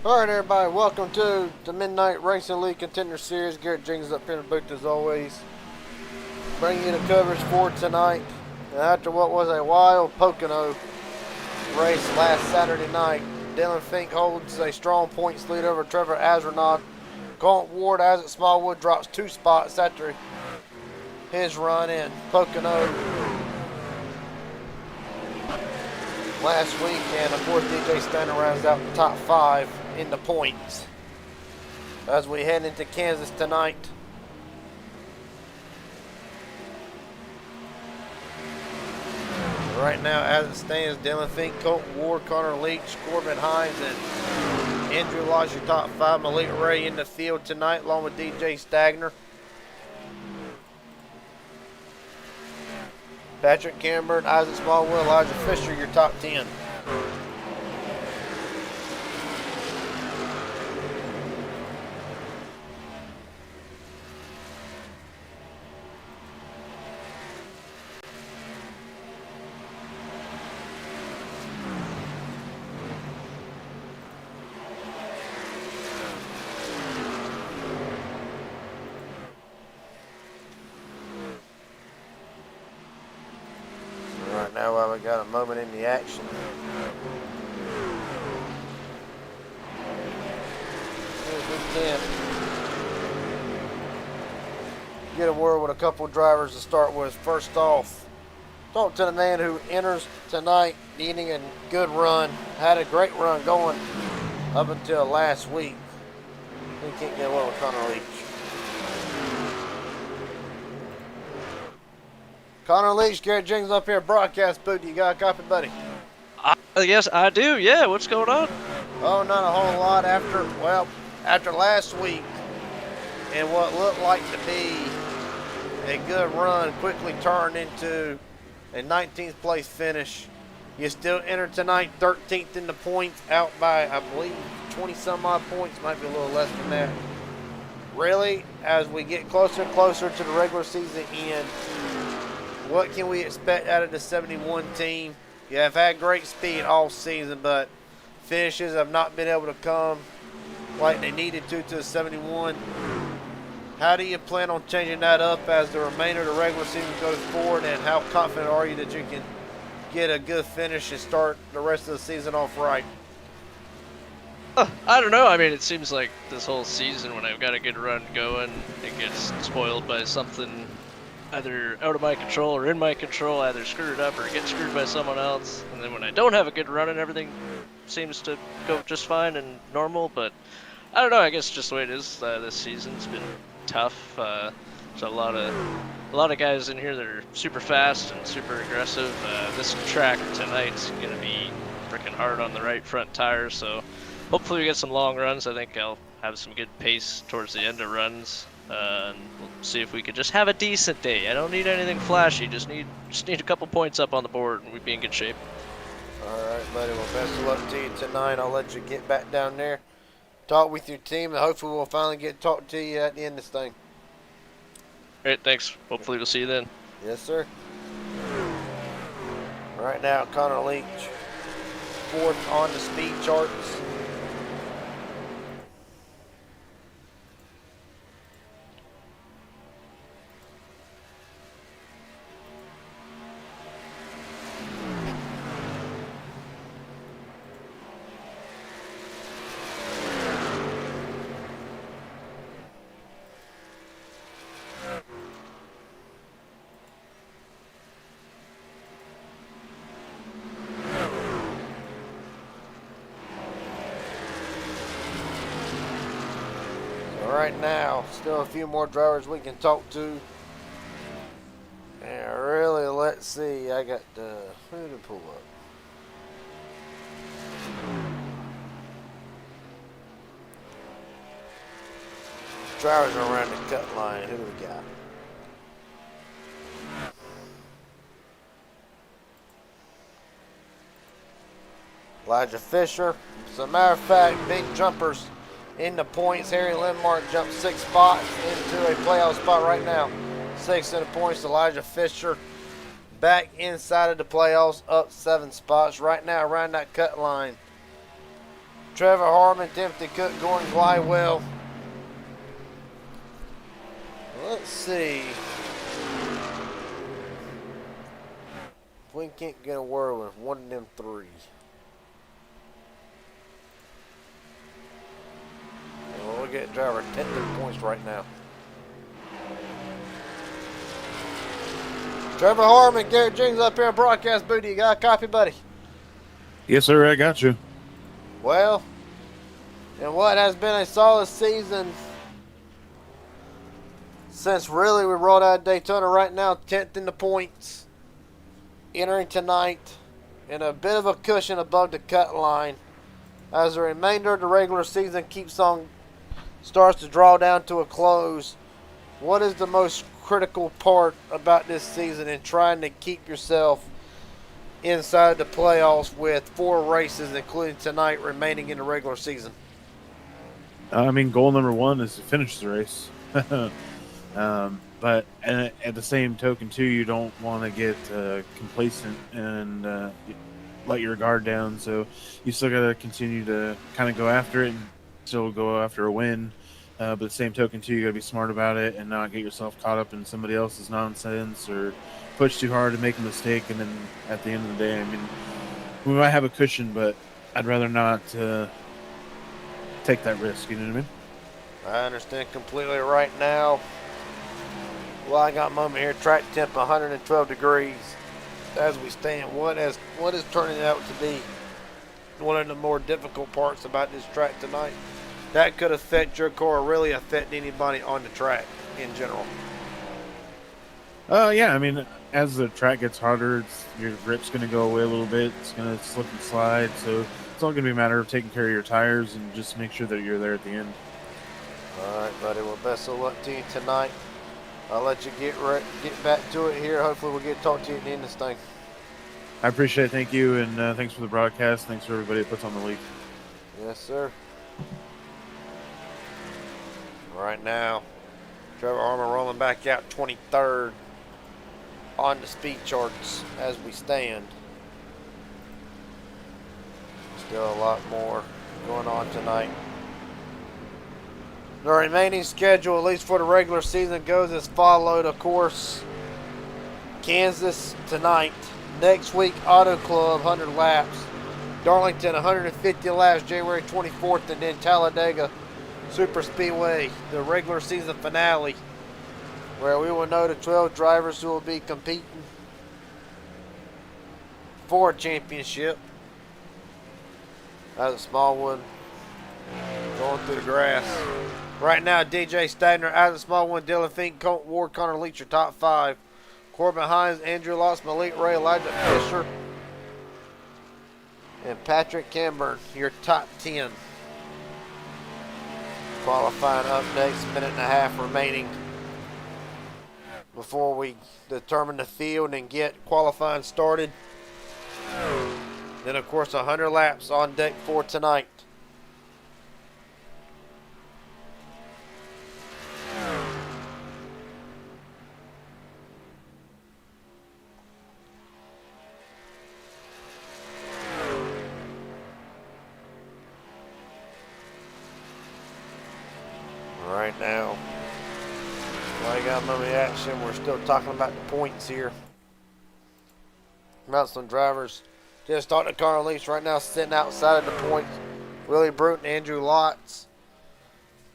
Alright everybody, welcome to the Midnight Racing League Contender Series. Garrett Jenkins up here in the booth as always. Bringing you the coverage for tonight. And after what was a wild Pocono race last Saturday night, Dylan Fink holds a strong points lead over Trevor Azranaud. Gaunt Ward, Isaac Smallwood drops 2 spots after his run in Pocono last week. And of course DJ Steiner rounds out the top 5 in the points as we head into Kansas tonight. Right now, as it stands, Dylan Fink, Colton Ward, Connor Leach, Corbin Hines, and Andrew Lodge, your top 5. Malik Ray in the field tonight, along with DJ Stagner. Patrick Cameron, Isaac Smallwood, Elijah Fisher, your top 10. Right now, while we got a moment in the action. If we can get a word with a couple drivers to start with. First off, talk to the man who enters tonight needing a good run. Had a great run going up until last week. We can't get a word with Connor Leach. Connor Leach, Garrett Jenkins up here, broadcast booth. You got a copy, buddy? Yes, I do. Yeah, what's going on? Oh, not a whole lot. After last week and what looked like to be a good run quickly turned into a 19th place finish. You still enter tonight 13th in the points, out by, I believe, 20 some odd points, might be a little less than that. Really, as we get closer and closer to the regular season end, what can we expect out of the 71 team? You have had great speed all season, but finishes have not been able to come like they needed to the 71. How do you plan on changing that up as the remainder of the regular season goes forward, and how confident are you that you can get a good finish and start the rest of the season off right? I don't know. I mean, it seems like this whole season, when I've got a good run going, it gets spoiled by something either out of my control or in my control, either screwed up or get screwed by someone else. And then when I don't have a good run and everything seems to go just fine and normal, but I don't know, I guess just the way it is this season. It's been tough. There's a lot of guys in here that are super fast and super aggressive. This track tonight's going to be freaking hard on the right front tire, so hopefully we get some long runs. I think I'll have some good pace towards the end of runs. And we'll see if we could just have a decent day. I don't need anything flashy. Just need a couple points up on the board, and we'd be in good shape. All right, buddy. Well, best of luck to you tonight. I'll let you get back down there, talk with your team, and hopefully we'll finally get to talk to you at the end of this thing. All right, thanks. Hopefully we'll see you then. Yes, sir. Right now, Connor Leach, 4th on the speed charts. Right now, still a few more drivers we can talk to. And really, let's see. I got who to pull up. Drivers are around the cut line. Who do we got? Elijah Fisher. As a matter of fact, big jumpers in the points. Harry Lindmark jumped 6 spots into a playoff spot right now. 6 in the points. Elijah Fisher back inside of the playoffs, up 7 spots. Right now around that cut line Trevor Harmon, Timothy Cook, Gordon Glidewell. Let's see. If we can't get a word with one of them three. Well, we'll get driver 10 points right now. Trevor Harmon, Garrett Jenkins up here in broadcast booty. You got a copy, buddy? Yes, sir. I got you. Well, in what has been a solid season since really we rolled out of Daytona, right now 10th in the points, entering tonight in a bit of a cushion above the cut line as the remainder of the regular season starts to draw down to a close. What is the most critical part about this season in trying to keep yourself inside the playoffs with 4 races, including tonight, remaining in the regular season? I mean, goal number 1 is to finish the race. But at the same token, too, you don't want to get complacent and let your guard down. So you still got to continue to kind of go after it and still go after a win. But at the same token, too, you got to be smart about it and not get yourself caught up in somebody else's nonsense or push too hard and make a mistake. And then at the end of the day, I mean, we might have a cushion, but I'd rather not take that risk. You know what I mean? I understand completely right now. Well, I got a moment here. Track temp 112 degrees as we stand. What is turning out to be one of the more difficult parts about this track tonight? That could affect your car or really affect anybody on the track in general. Yeah, I mean, as the track gets harder, your grip's going to go away a little bit. It's going to slip and slide. So it's all going to be a matter of taking care of your tires and just make sure that you're there at the end. All right, buddy. Well, best of luck to you tonight. I'll let you get back to it here. Hopefully we'll get to talk to you at the end of this thing. I appreciate it. Thank you, and thanks for the broadcast. Thanks for everybody that puts on the league. Yes, sir. Right now, Trevor Harmon rolling back out 23rd on the speed charts as we stand. Still a lot more going on tonight. The remaining schedule, at least for the regular season, goes as followed, of course. Kansas tonight. Next week, Auto Club, 100 laps. Darlington, 150 laps, January 24th. And then Talladega Super Speedway, the regular season finale, where we will know the 12 drivers who will be competing for a championship. That's a small one going through the grass. Right now, DJ Stadner, as a small one, Dylan Fink, Colt Ward, Connor Leach, your top 5. Corbin Hines, Andrew Lotz, Malik Ray, Elijah Fisher, and Patrick Camburn, your top 10. Qualifying up next, minute and a half remaining before we determine the field and get qualifying started. Then, of course, 100 laps on deck for tonight. Right now, while you got movie action, we're still talking about the points here. About some drivers just starting the car release right now, sitting outside of the points. Willie Bruton, Andrew Lotz,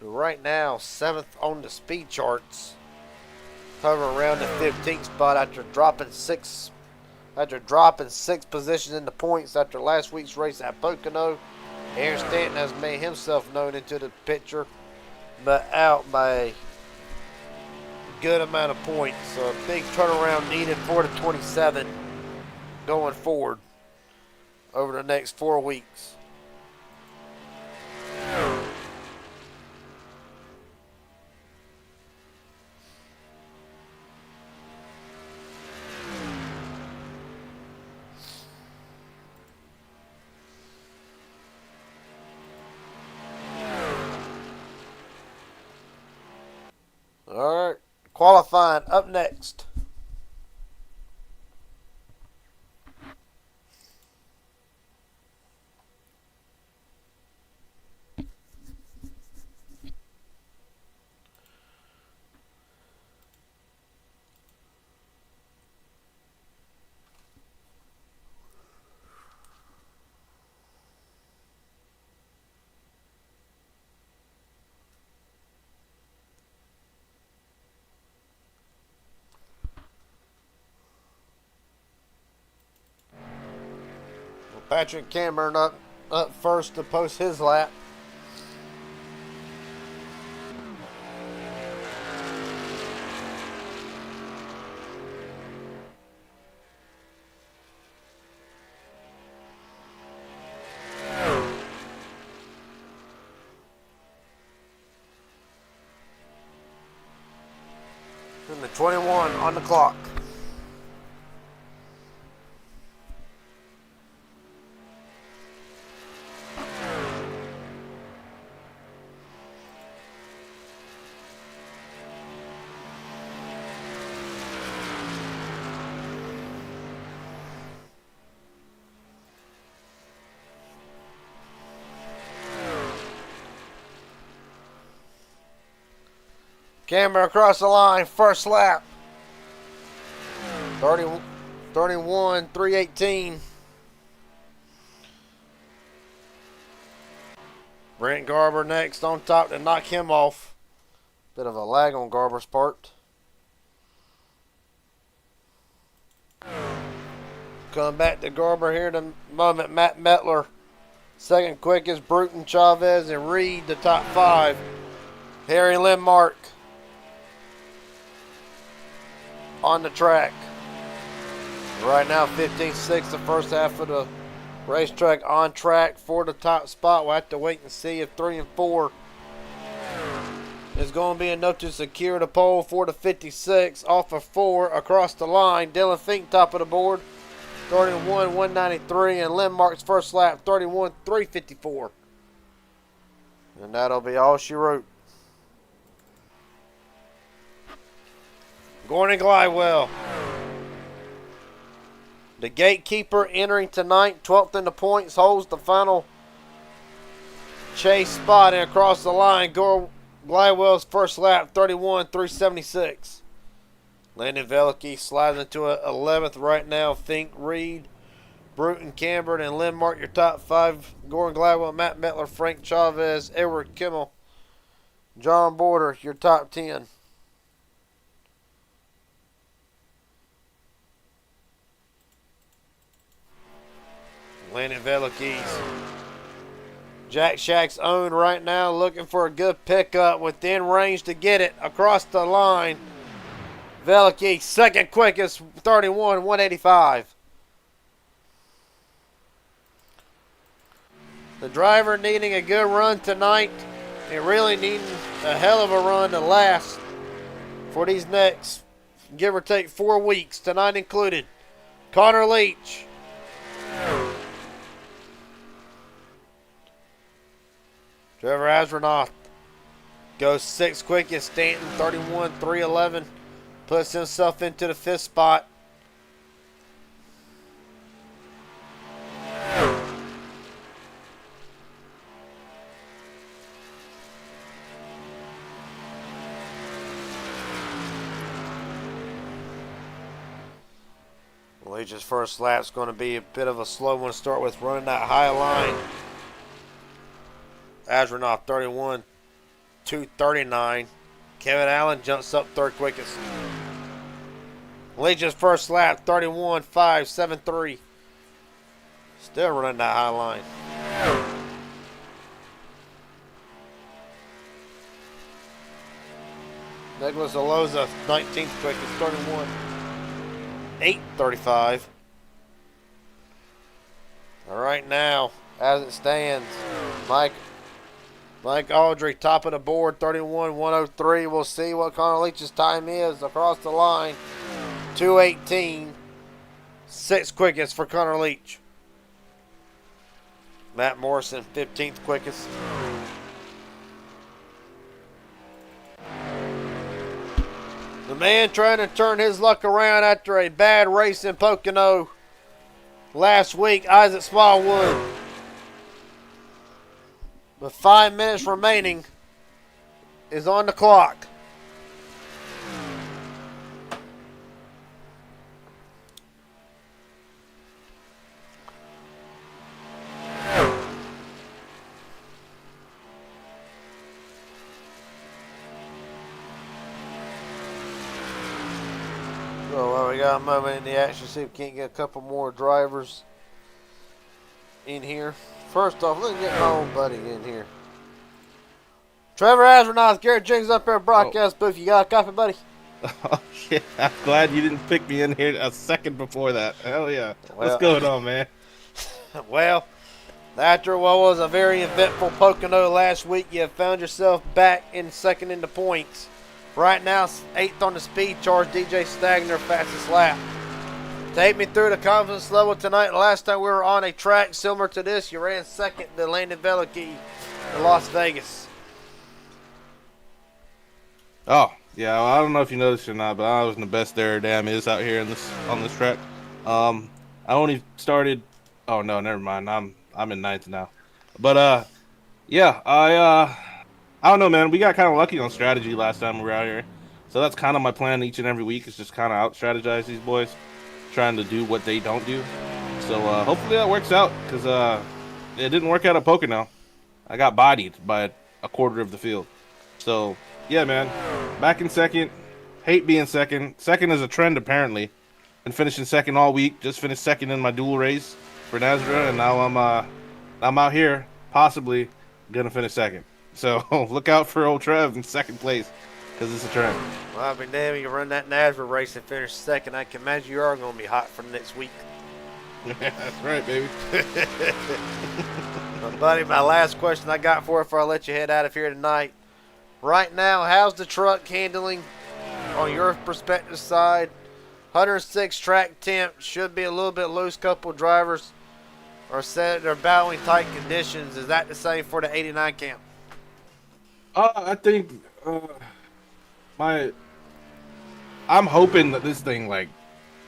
who right now 7th on the speed charts, hovering around the 15th spot after dropping six positions in the points after last week's race at Pocono. Aaron Stanton has made himself known into the picture, but out by a good amount of points. So a big turnaround needed for the 27 going forward over the next 4 weeks. All right, qualifying up next. Patrick Cameron up first to post his lap. And the 21 on the clock. Cameron across the line, first lap. 31, 318. Brent Garber next on top to knock him off. Bit of a lag on Garber's part. Coming back to Garber here in a moment. Matt Metler, second quickest. Bruton, Chavez, and Reed, the top five. Harry Lindmark on the track. Right now, 15-6, the first half of the racetrack on track for the top spot. We'll have to wait and see if 3 and 4 is going to be enough to secure the pole for the 56. Off of 4 across the line. Dylan Fink, top of the board, 31, 193, and Lindmark's first lap, 31, 354. And that'll be all she wrote. Gordon Glidewell, the gatekeeper entering tonight, 12th in the points, holds the final chase spot, and across the line, Glidewell's first lap, 31, 376. Landon Velicky slides into 11th right now. Fink, Reed, Bruton, Camber, and Lindmark, your top five. Gordon Glidewell, Matt Metler, Frank Chavez, Edward Kimmel, John Border, your top 10. Landon Velicky's Jack Shack's own right now, looking for a good pickup within range to get it across the line. Velicky, second quickest, 31, 185. The driver needing a good run tonight and really needing a hell of a run to last for these next, give or take, 4 weeks, tonight included. Connor Leach. Trevor Asronoff goes 6th quickest. Stanton, 31, 311. Puts himself into the 5th spot. Leach's first lap's going to be a bit of a slow one to start with, running that high line. Asronoff, 31, 239. Kevin Allen jumps up 3rd quickest. Leach's first lap, 31, 573. Still running that high line. Nicholas Aloza, 19th quickest, 31, 835. All right, now, as it stands, Mike Audrey, top of the board, 31, 103. We'll see what Connor Leach's time is across the line. 218. 6th quickest for Connor Leach. Matt Morrison, 15th quickest. The man trying to turn his luck around after a bad race in Pocono last week, Isaac Smallwood. With 5 minutes remaining, is on the clock. So we got a moment in the action, see if we can't get a couple more drivers in here. First off, let's get my old buddy in here. Trevor Astronaut, Garrett Jenkins up there, broadcast booth. You got a copy, buddy? Oh, yeah. I'm glad you didn't pick me in here a second before that. Hell yeah. Well, What's going on, man? Well, after what was a very eventful Pocono last week, you have found yourself back in second in the points. Right now, 8th on the speed charge, DJ Stagner, fastest lap. Take me through the confidence level tonight. The last time we were on a track similar to this, you ran second to Landon Velikey in Las Vegas. Oh, yeah. Well, I don't know if you noticed or not, but I was in the best there damn is out here on this track. I only started. Oh no, never mind. I'm in ninth now. But yeah. I don't know, man. We got kind of lucky on strategy last time we were out here, so that's kind of my plan each and every week is just kind of out strategize these boys, trying to do what they don't do. So hopefully that works out because it didn't work out at Pocono. I got bodied by a quarter of the field. So yeah, man. Back in second. Hate being second. Second is a trend, apparently. Been finishing second all week. Just finished second in my dual race for Nazareth, and now I'm out here, possibly gonna finish second. So look out for old Trev in second place, because it's a trend. Well, I'll be damned, you run that Nazareth race and finish second. I can imagine you are going to be hot for the next week. That's right, baby. But buddy, my last question I got for you before I let you head out of here tonight. Right now, how's the truck handling on your perspective side? 106 track temp, should be a little bit loose. Couple drivers are said they're battling tight conditions. Is that the same for the 89 camp? I think I'm hoping that this thing like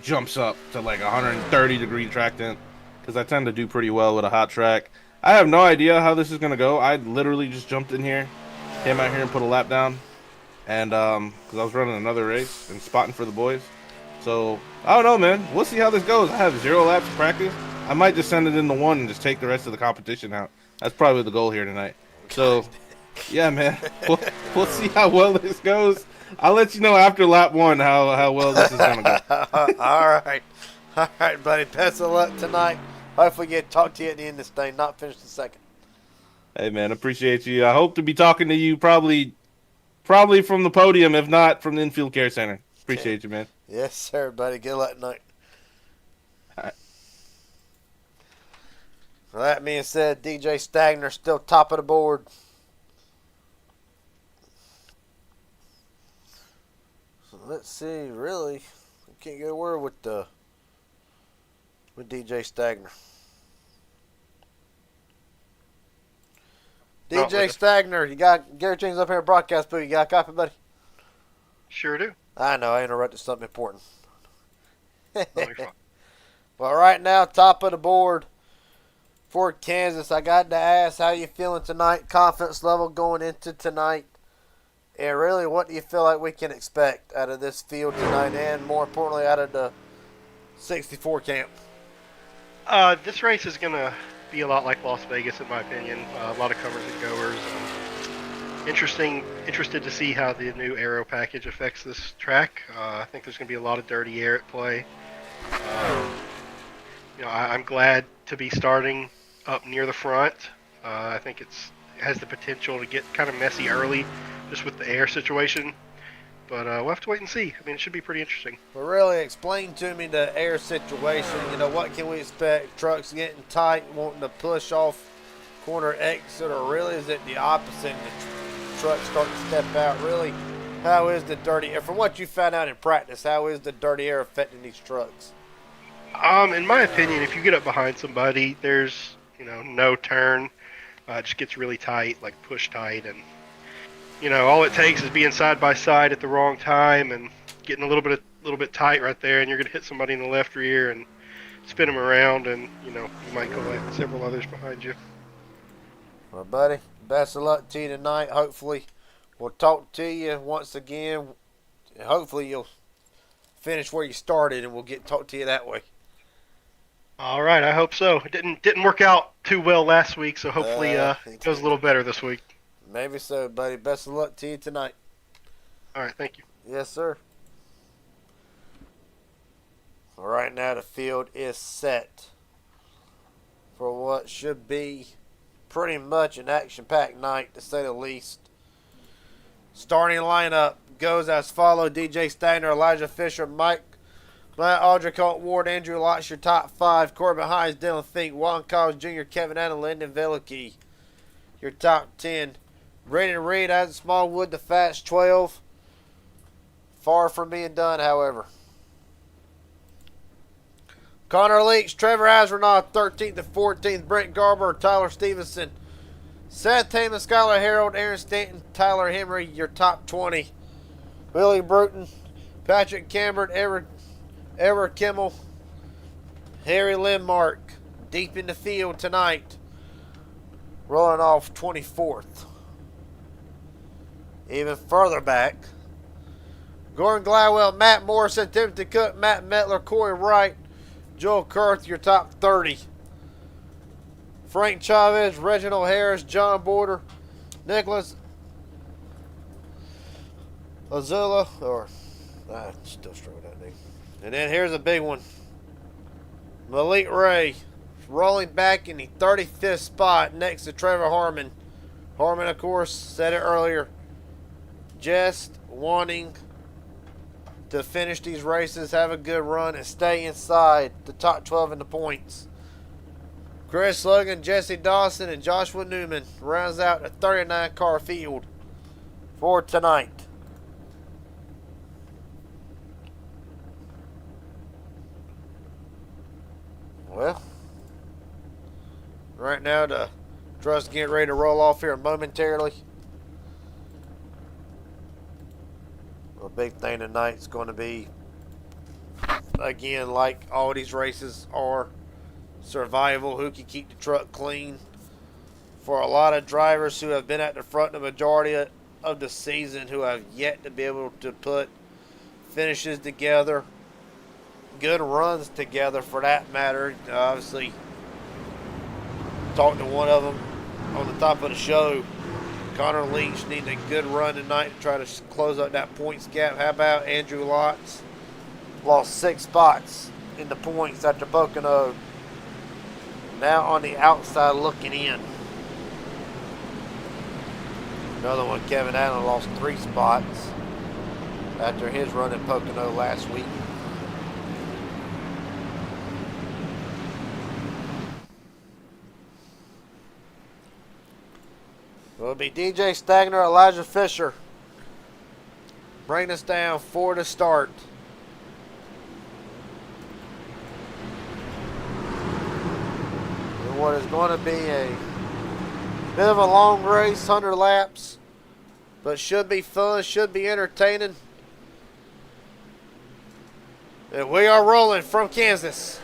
jumps up to like 130-degree track temp, because I tend to do pretty well with a hot track. I have no idea how this is gonna go. I literally just jumped in here, came out here and put a lap down, and because I was running another race and spotting for the boys. So I don't know, man. We'll see how this goes. I have 0 laps of practice. I might just send it into one and just take the rest of the competition out. That's probably the goal here tonight. So yeah, man. We'll see how well this goes. I'll let you know after lap 1 how well this is gonna go. All right, buddy. Best of luck tonight. Hopefully, get to talk to you at the end of this thing. Not finished in second. Hey, man, appreciate you. I hope to be talking to you probably from the podium, if not from the infield care center. Appreciate you, man. Yes, sir, buddy. Good luck tonight. All right. Well, that being said, DJ Stagner still top of the board. So let's see. Really, we can't get a word with DJ Stagner. DJ Stagner, you got Gary James up here at broadcast booth. You got a copy, buddy? Sure do. I know, I interrupted something important. No, you're fine. Well, right now, top of the board for Kansas. I got to ask, how you feeling tonight? Confidence level going into tonight? And really, what do you feel like we can expect out of this field tonight, and more importantly, out of the 64 camp? This race is going to be a lot like Las Vegas, in my opinion. A lot of comers and goers. Interested to see how the new aero package affects this track. I think there's going to be a lot of dirty air at play. I'm glad to be starting up near the front. I think it has the potential to get kind of messy early, just with the air situation. But we'll have to wait and see. I mean, it should be pretty interesting. Well, really, explain to me the air situation. What can we expect? Trucks getting tight, wanting to push off corner exit, or really is it the opposite? The trucks starting to step out. Really, how is the dirty air? From what you found out in practice, how is the dirty air affecting these trucks? In my opinion, if you get up behind somebody, there's no turn. It just gets really tight, like push tight, and all it takes is being side by side at the wrong time and getting a little bit tight right there, and you're gonna hit somebody in the left rear and spin them around, and you might go at several others behind you. Well, buddy, best of luck to you tonight. Hopefully, we'll talk to you once again. Hopefully, you'll finish where you started, and we'll talk to you that way. All right, I hope so. It didn't work out too well last week, so hopefully it goes a little better this week. Maybe so, buddy. Best of luck to you tonight. All right, thank you. Yes, sir. All right, now the field is set for what should be pretty much an action-packed night, to say the least. Starting lineup goes as follows: DJ Stagner, Elijah Fisher, Matt Aldrich, Colt Ward, Andrew Lotz, your top 5. Corbin Hines, Dylan Fink, Juan Collins Jr., Kevin Allen, Lyndon Velicky, your top 10. Brendan Reed, Adam Smallwood, the Fast 12. Far from being done, however. Connor Leach, Trevor Asronoff, 13th and 14th. Brent Garber, Tyler Stevenson, Seth Taman, Skylar Harold, Aaron Stanton, Tyler Henry, your top 20. Billy Bruton, Patrick Cambert, Edward Kimmel, Harry Lindmark, deep in the field tonight, rolling off 24th. Even further back, Gordon Gladwell, Matt Morrison, Timothy Cook, Matt Metler, Corey Wright, Joel Kurth, your top 30. Frank Chavez, Reginald Harris, John Border, Nicholas Azula, I still struggle with that name. And then here's a big one. Malik Ray, rolling back in the 35th spot next to Trevor Harmon. Harmon, of course, said it earlier, just wanting to finish these races, have a good run, and stay inside the top 12 in the points. Chris Logan, Jesse Dawson, and Joshua Newman rounds out a 39-car field for tonight. Well, right now the truck's getting ready to roll off here momentarily. A big thing tonight is going to be, again, like all these races are, survival. Who can keep the truck clean? For a lot of drivers who have been at the front the majority of the season, who have yet to be able to put finishes together, good runs together for that matter. Obviously, talked to one of them on the top of the show. Connor Leach needs a good run tonight to try to close up that points gap. How about Andrew Lotz? Lost 6 spots in the points after Pocono. Now on the outside looking in. Another one, Kevin Allen, lost 3 spots after his run in Pocono last week. It'll be DJ Stagner, Elijah Fisher. Bring us down for the start. And what is going to be a bit of a long race, 100 laps, but should be fun, should be entertaining. And we are rolling from Kansas.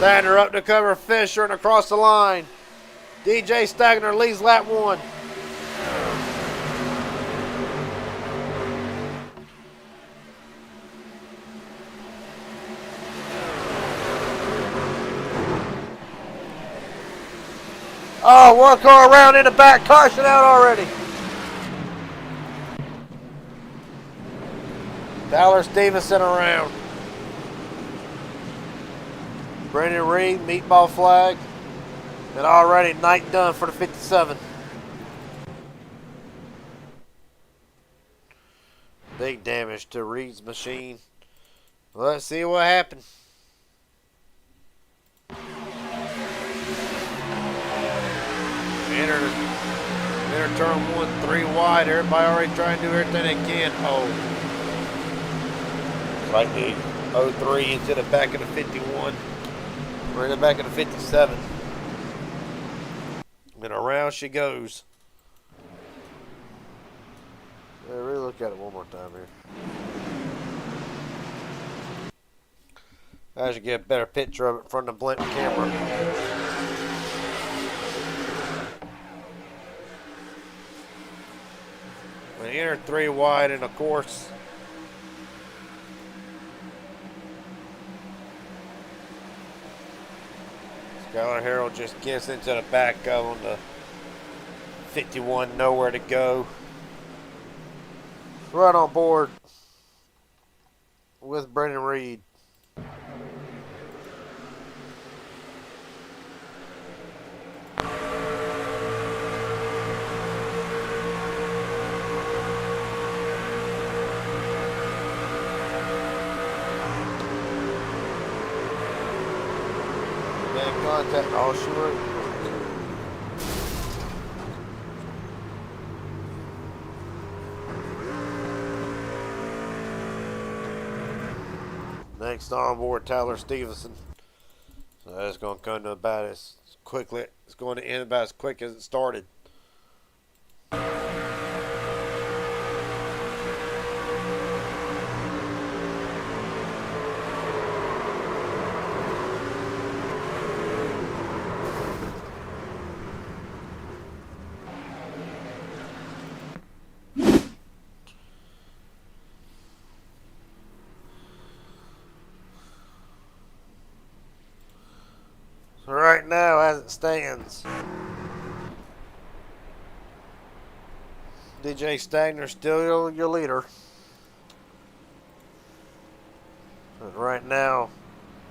Stagner up to cover Fisher and across the line. DJ Stagner leads lap 1. Oh, one car around in the back, caution out already. Tyler Stevenson around. Brendan Reed, meatball flag, and already night done for the 57. Big damage to Reed's machine. Let's see what happened. Enter turn 1, 3 wide. Everybody already trying to do everything they can. Oh, like the 03 into the back of the 51. We're in the back of the 57. And around she goes. Yeah, really look at it one more time here. I should get a better picture of it from the blimp camera. enter 3 wide, and of course, Skylar Harrell just gets into the back on the 51, nowhere to go. Right on board with Brendan Reed. Contact all short. Next on board, Tyler Stevenson. So that's going to come to about as quickly. It's going to end about as quick as it started. So right now, as it stands, DJ Stagner still your leader. And right now,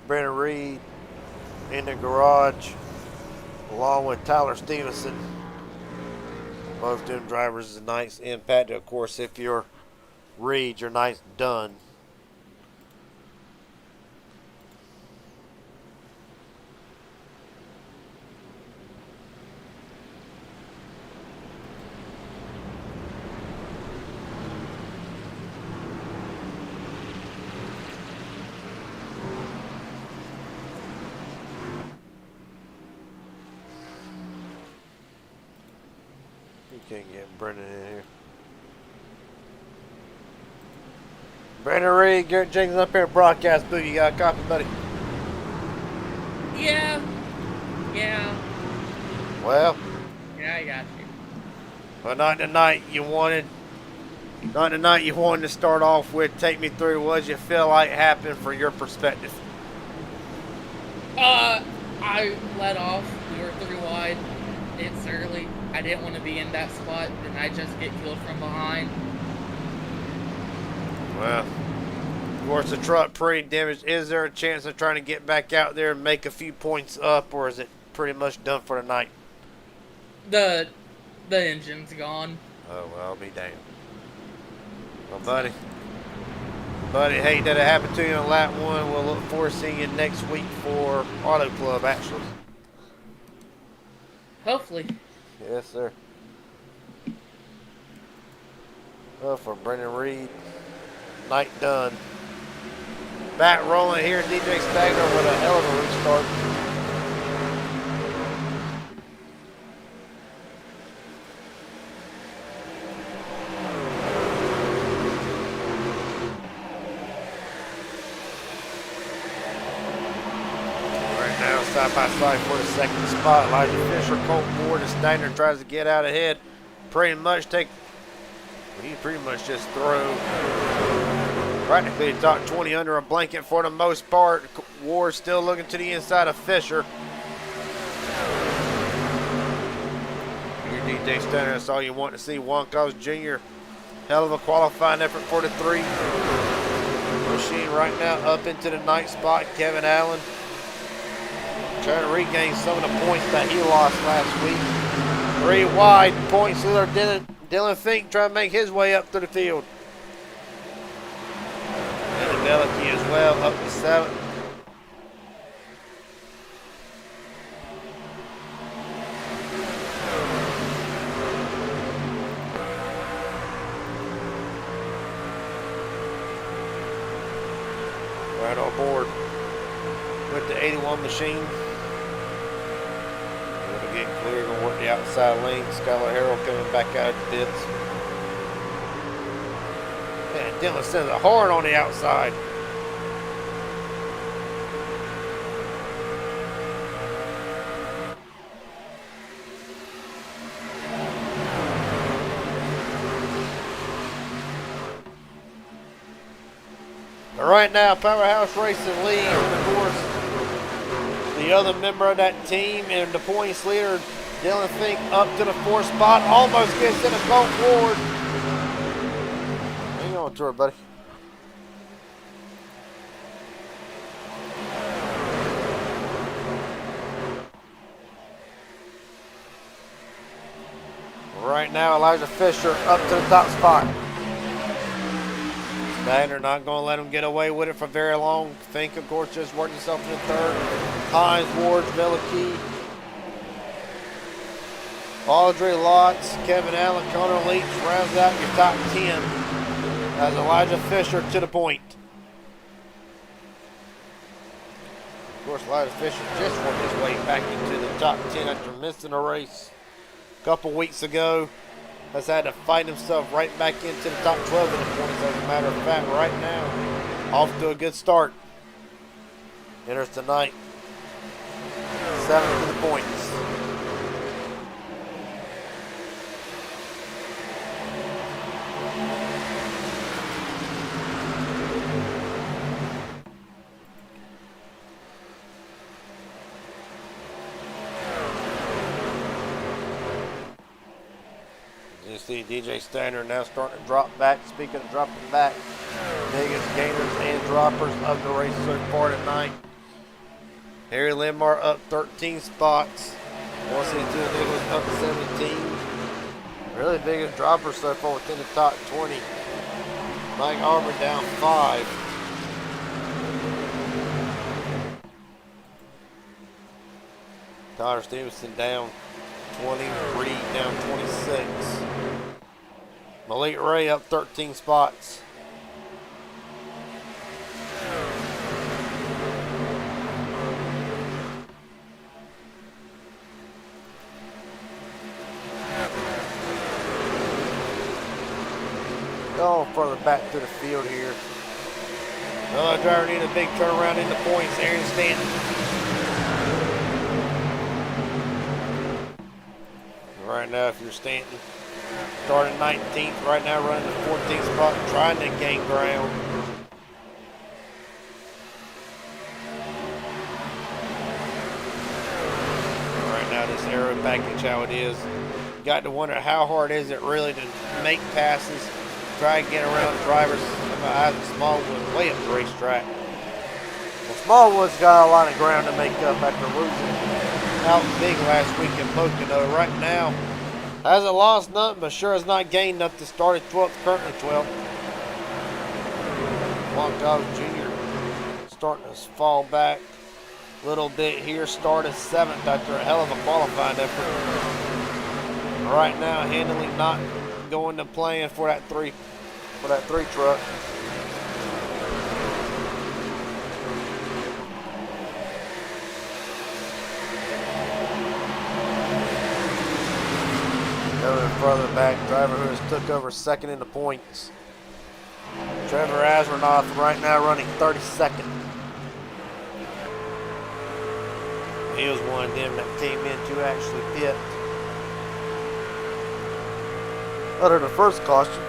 Brendan Reed in the garage, along with Tyler Stevenson. Both them drivers, a nice impact. Of course, if you're Reed, your night's done. You can't get Brendan in here. Brendan Reed, Garrett Jenkins up here at broadcast booth. You got a copy, buddy? Yeah. Well, Yeah, I got you. well, not tonight. You wanted to start off with. Take me through. What did you feel like happened from your perspective? I let off. We were 3 wide. It's early. I didn't want to be in that spot, and I just get killed from behind. Well, of course, the truck pretty damaged. Is there a chance of trying to get back out there and make a few points up, or is it pretty much done for the night? The engine's gone. Oh, well, I'll be damned. Well, buddy, hate that it happened to you in lap 1. We'll look forward to seeing you next week for Auto Club, actually. Hopefully. Yes, sir. Well, for Brendan Reed, night done. Back rolling here, DJ Stagner with a hell of a restart. Right now, side by side for the second spot. Elijah Fisher, Colt Moore, and Stagner tries to get out ahead. Pretty much just throw practically the top 20 under a blanket for the most part. Ward still looking to the inside of Fisher. Your DJ Stagner, that's all you want to see. Wonkos Jr., hell of a qualifying effort for the 3. Machine right now up into the 9th spot. Kevin Allen trying to regain some of the points that he lost last week. 3 wide, points leader Dylan Fink trying to make his way up to the field. And Belicky as well, up to 7th. Right on board with the 81 machine. Gonna get clear, gonna work the outside lane. Skylar Harrell coming back out of the pits. Man, Dylan sends a horn on the outside. But right now, Powerhouse Racing leads, and of course, the other member of that team and the points leader, Dylan Fink, up to the 4th spot, almost gets in a Colt Ward. Hang on to her, buddy. Right now, Elijah Fisher up to the top spot. Steiner not going to let him get away with it for very long. Fink, of course, just worked himself to the 3rd. Hines, Ward, Villakey, Audrey Lotz, Kevin Allen, Connor Leach rounds out your top 10 as Elijah Fisher to the point. Of course, Elijah Fisher just worked his way back into the top 10 after missing a race a couple weeks ago. Has had to fight himself right back into the top 12 in the points, as a matter of fact. Right now, off to a good start. Enters tonight. 7th to the points. You see DJ Steiner now starting to drop back. Speaking of dropping back, biggest gainers and droppers of the race so far tonight. Harry Limar up 13 spots. 162 Nicholas up 17. Really biggest droppers so far within the top 20. Mike Auburn down 5. Connor Stevenson down 20. Reed down 26. Malik Ray up 13 spots. Going further back to the field here. Another driver needing a big turnaround in the points. Aaron Stanton. Right now, if you're Stanton, starting 19th, right now running the 14th spot, trying to gain ground. Right now, this aero package, how it is. You got to wonder how hard is it really to make passes, try and get around drivers. Isaac Smallwood way up the racetrack. Well, Smallwood's got a lot of ground to make up after losing out big last week in Pocono. Right now, hasn't lost nothing, but sure has not gained nothing to start at 12th, currently 12th. Blanco Jr. starting to fall back a little bit here. Started 7th after a hell of a qualifying effort. Right now, handily not going to plan for that three truck. Going further back, driver who has took over 2nd in the points. Trevor Asronoff right now running 32nd. He was one of them that came in to actually pit under the first caution.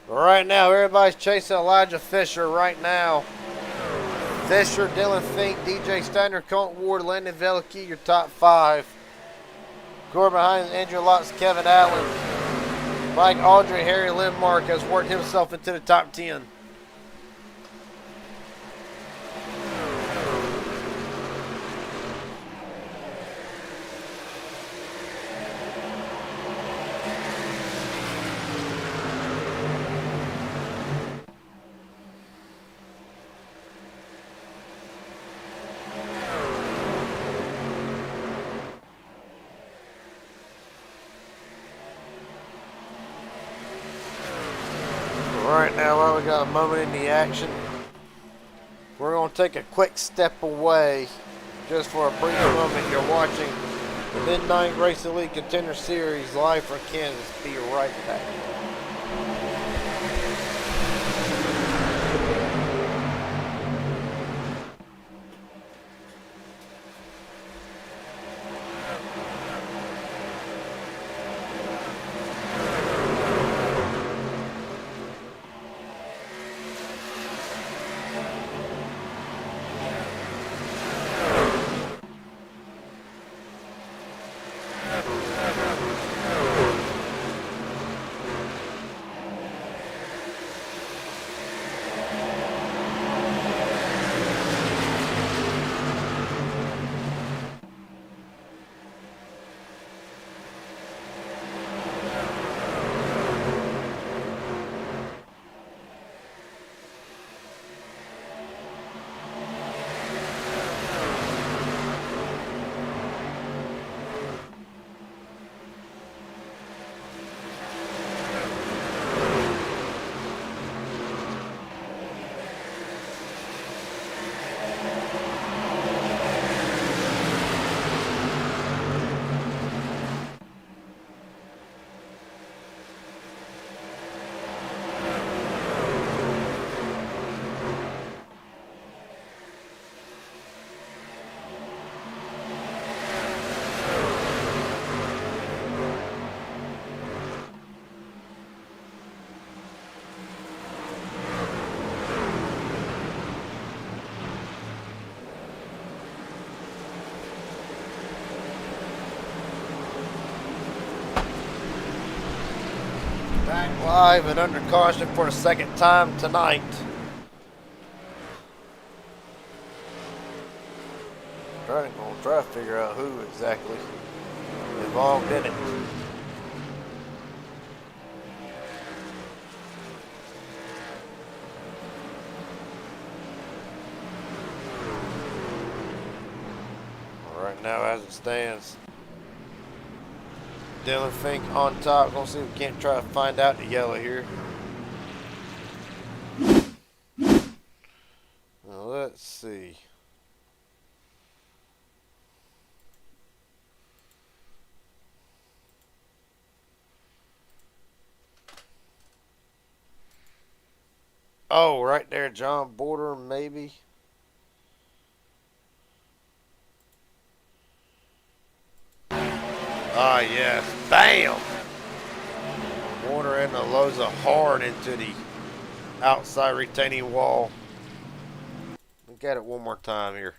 Right now, everybody's chasing Elijah Fisher right now. Fisher, Dylan Fink, DJ Steiner, Colton Ward, Landon Velicky, your top 5. Score behind Andrew Lotz, Kevin Allen. Mike Audrey, Harry Lindmark has worked himself into the top 10. Right now, while we got a moment in the action, we're going to take a quick step away just for a brief moment. You're watching the Midnight Racing League Contender Series live from Kansas. Be right back. Live and under caution for the second time tonight. Gonna try to figure out who exactly involved in it. Right now, as it stands, Dylan Fink on top. Gonna see if we can't try to find out the yellow here. Now, let's see. Oh, right there, John Border, maybe. Ah, yes. Bam! Border and the Loza hard into the outside retaining wall. Look at it one more time here.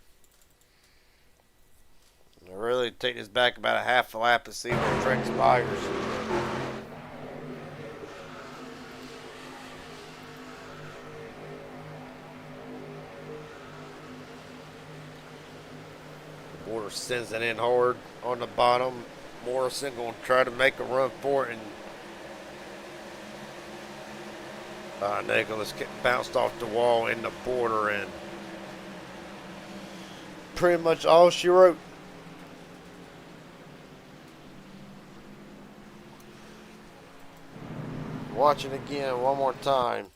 I'll really take this back about a half a lap and see where it transpires. Border sends it in hard on the bottom. Morrison going to try to make a run for it, and Nicholas bounced off the wall in the border, and pretty much all she wrote. Watch it again one more time.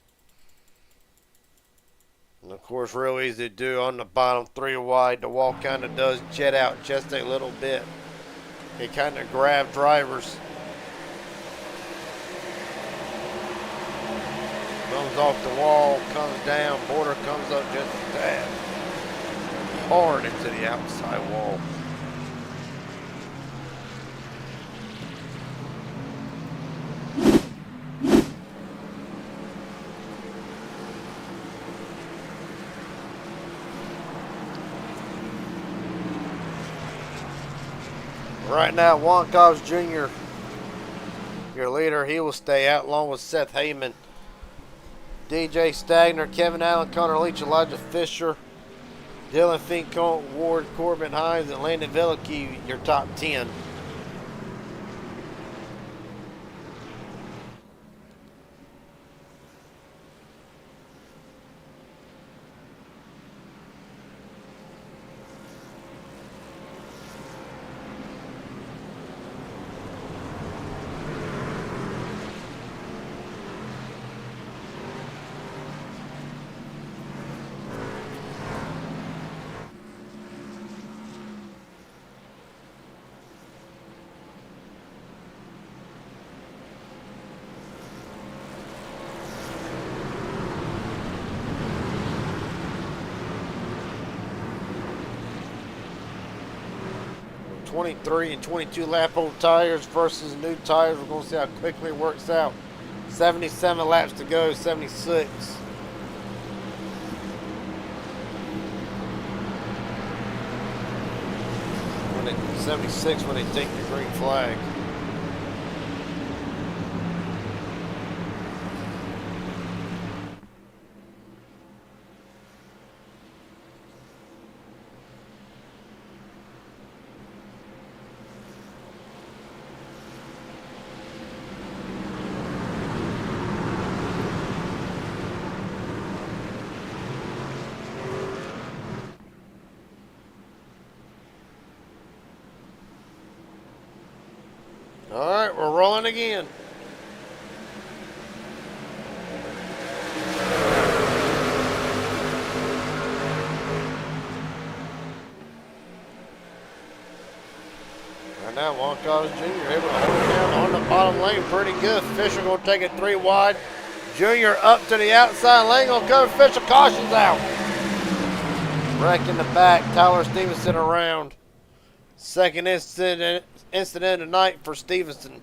And of course, real easy to do on the bottom, 3 wide. The wall kind of does jet out just a little bit. It kind of grabbed drivers. Comes off the wall, comes down, Border comes up just a tad. Hard into the outside wall. Right now, Wankovs Jr., your leader, he will stay out along with Seth Heyman, DJ Stagner, Kevin Allen, Connor Leach, Elijah Fisher, Dylan Fink, Ward, Corbin Hines, and Landon Velicky, your top 10. .23 and 22 lap old tires versus new tires. We're going to see how quickly it works out. 77 laps to go, 76. 76 when they take the green flag. All right, we're rolling again. Right now, Wankovs Jr. able to hold it down on the bottom lane pretty good. Fisher going to take it 3 wide. Jr. up to the outside lane, going to cover Fisher. Caution's out. Wreck in the back. Tyler Stevenson around. Second incident of the night for Stevenson.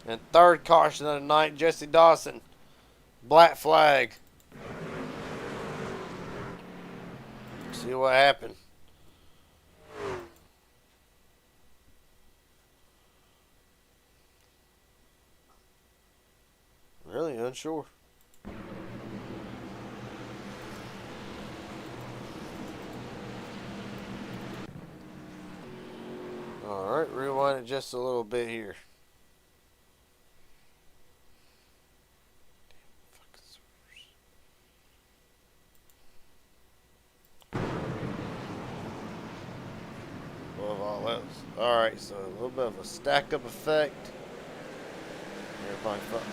And third caution of the night, Jesse Dawson. Black flag. See what happened. Really unsure. All right, rewind it just a little bit here. All right, so a little bit of a stack-up effect.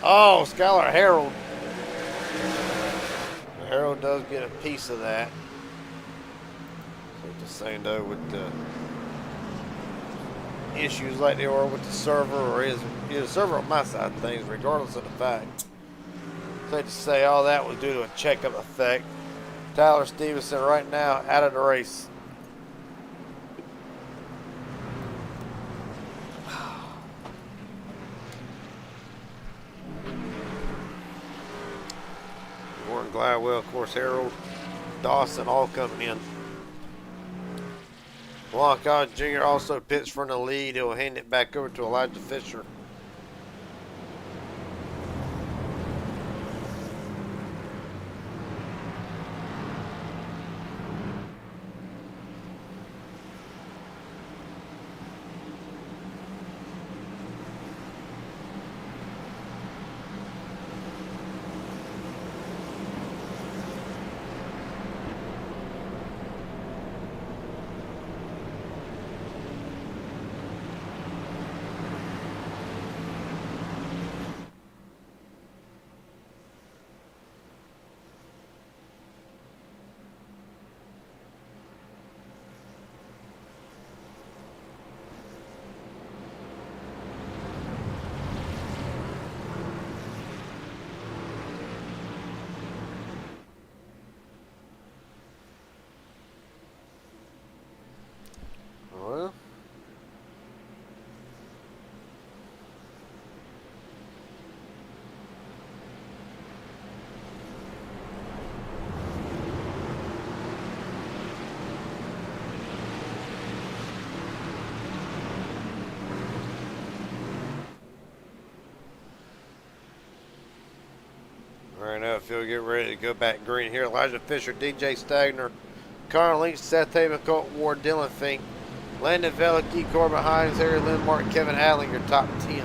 Oh, Skylar Harold. Harold does get a piece of that. So just saying though, with the issues like they are with the server, or is the server on my side of things, regardless of the fact. So to say all that was due to a check-up effect. Tyler Stevenson right now out of the race. Warren Gladwell, of course, Harold, Dawson all coming in. Blanca Jr. also pits from the lead. He'll hand it back over to Elijah Fisher. Well, right now, if you'll get ready to go back green here, Elijah Fisher, DJ Stagner, Connor Lynch, Seth Haven, Colt Ward, Dylan Fink, Landon Velicky, Corbin Hines, Harry Lindmark, Kevin Adling, your top 10.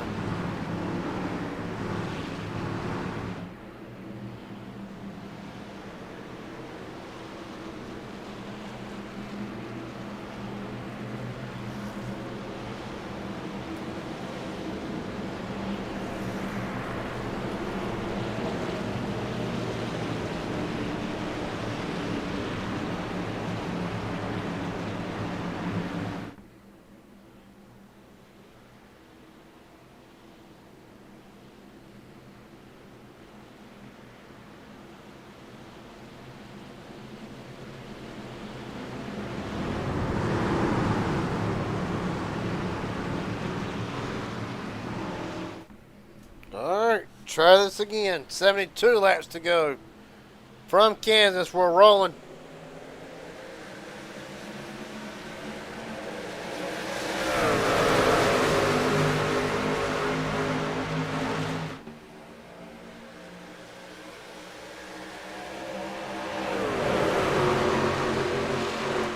Alright, try this again. 72 laps to go. From Kansas, we're rolling.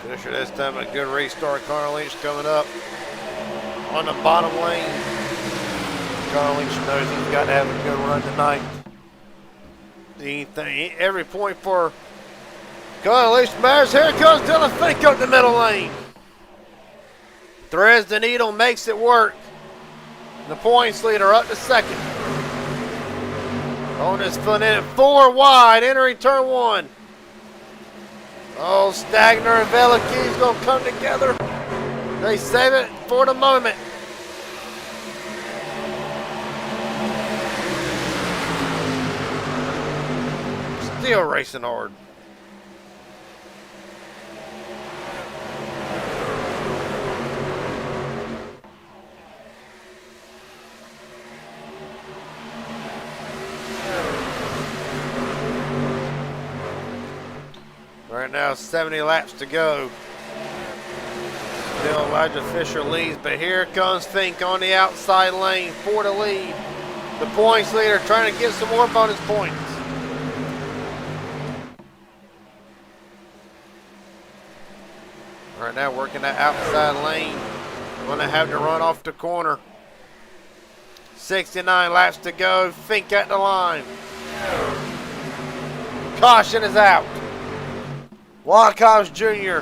Finisher this time, a good restart. Connor Lynch coming up on the bottom lane. Connor Lynch knows he's got to have a good run tonight. Every point for Connor Lynch matters. Here comes Dylan Fink up the middle lane. Threads the needle, makes it work. The points leader up to second. On his foot in it, 4 wide, entering turn 1. Oh, Stagner and Veliky's going to come together. They save it for the moment. Still racing hard. Right now, 70 laps to go. Still Elijah Fisher leads, but here comes Fink on the outside lane for the lead. the points leader, trying to get some more bonus points. Right now, working that outside lane. Going to have to run off the corner. 69 laps to go. Fink at the line. Caution is out. Wyckoff Jr.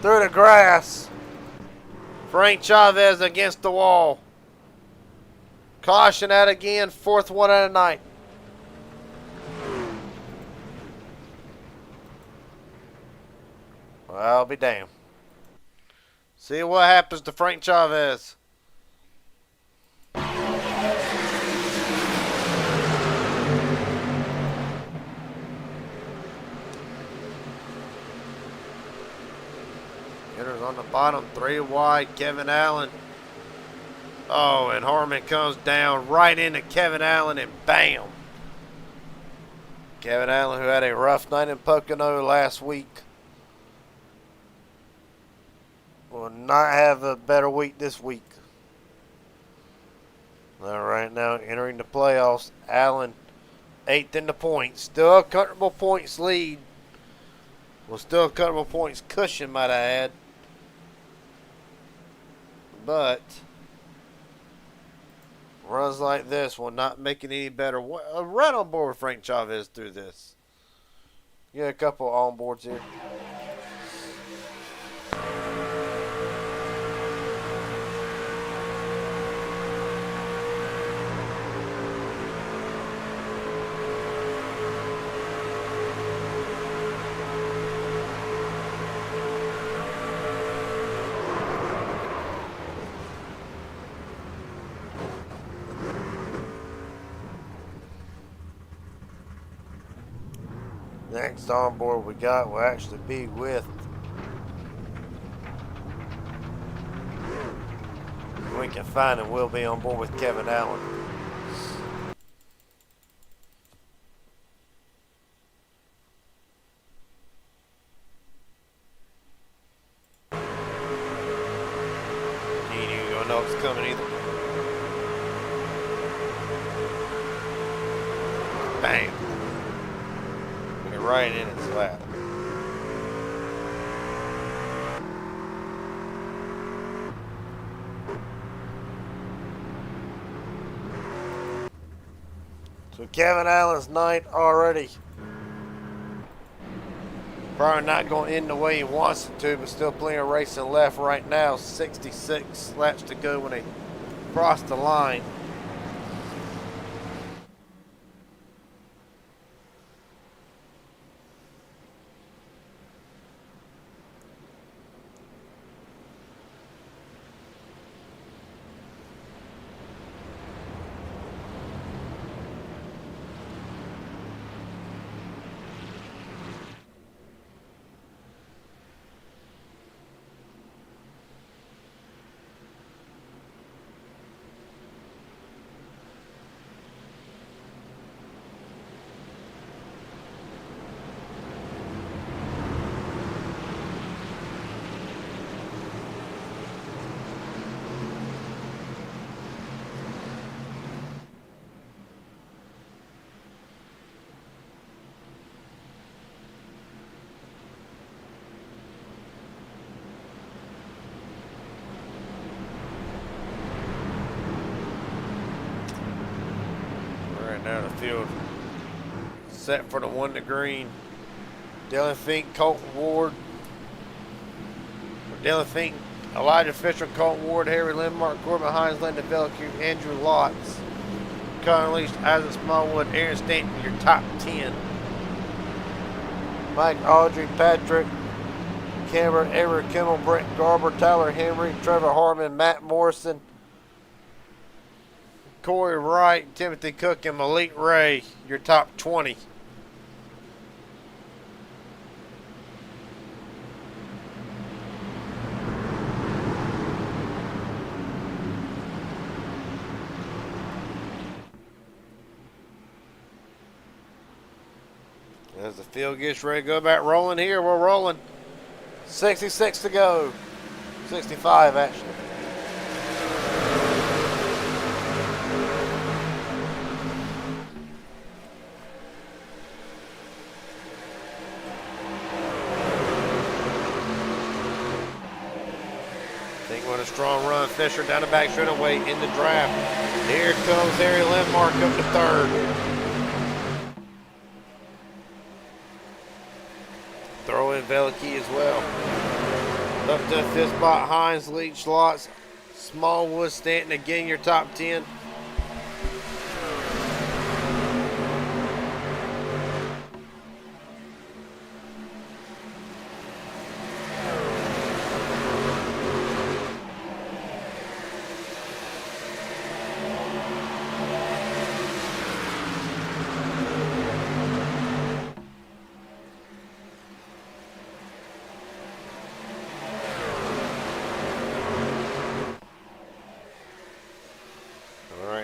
through the grass. Frank Chavez against the wall. Caution out again. Fourth one of the night. Well, I'll be damned. See what happens to Frank Chavez. Hitters on the bottom, 3 wide, Kevin Allen. Oh, and Harmon comes down right into Kevin Allen and bam. Kevin Allen, who had a rough night in Pocono last week, will not have a better week this week. All right, now entering the playoffs, Allen 8th in the points. Still a comfortable points lead. Well, still a comfortable points cushion, might I add. But runs like this will not make it any better. Right on board with Frank Chavez through this. You got a couple on boards here. Next on board we got will actually be with we can find him. We'll be on board with Kevin Allen. You ain't even gonna know it's coming either. Bam. Right in its lap. So Kevin Allen's night already. Probably not going to end the way he wants it to, but still plenty of racing left right now. 66 laps to go when they cross the line. Down the field, set for the 1 to green. Dylan Fink, Colton Ward. Dylan Fink, Elijah Fisher, Colton Ward, Harry Lindmark, Corbin Hines, Linda Bellicue, Andrew Lotz, Connor Leach, Isaac Smallwood, Aaron Stanton, your top 10. Mike Audrey, Patrick Cameron, Everett Kimmel, Brent Garber, Tyler Henry, Trevor Harmon, Matt Morrison, Corey Wright, Timothy Cook, and Malik Ray, your top 20. As the field gets ready to go back rolling here, we're rolling. 66 to go. 65 actually. Doing a strong run. Fisher down the back straightaway in the draft. Here comes Harry Landmark up to third. Throw in Veliky as well. Up to the fifth spot, Hines, Leach, Lots, Smallwood, Stanton, again your top 10.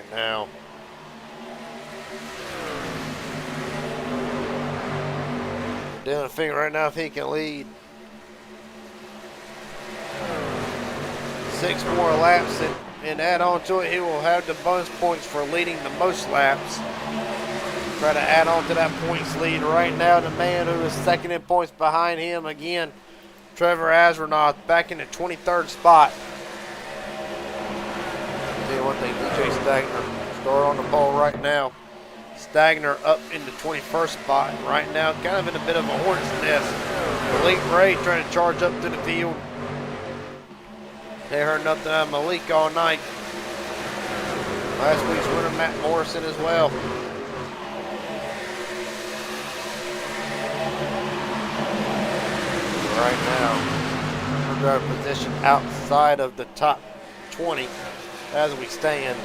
Now, Dylan Fink right now if he can lead 6 more laps and add on to it, he will have the bonus points for leading the most laps. Try to add on to that points lead right now. The man who is second in points behind him again, Trevor Asronoff, back in the 23rd spot. Tell you one thing, DJ Stagner start on the pole right now. Stagner up in the 21st spot right now, kind of in a bit of a hornet's nest. Malik Ray trying to charge up to the field. They heard nothing out of Malik all night. Last week's winner Matt Morrison as well. Right now, we're in a position outside of the top 20 as we stand.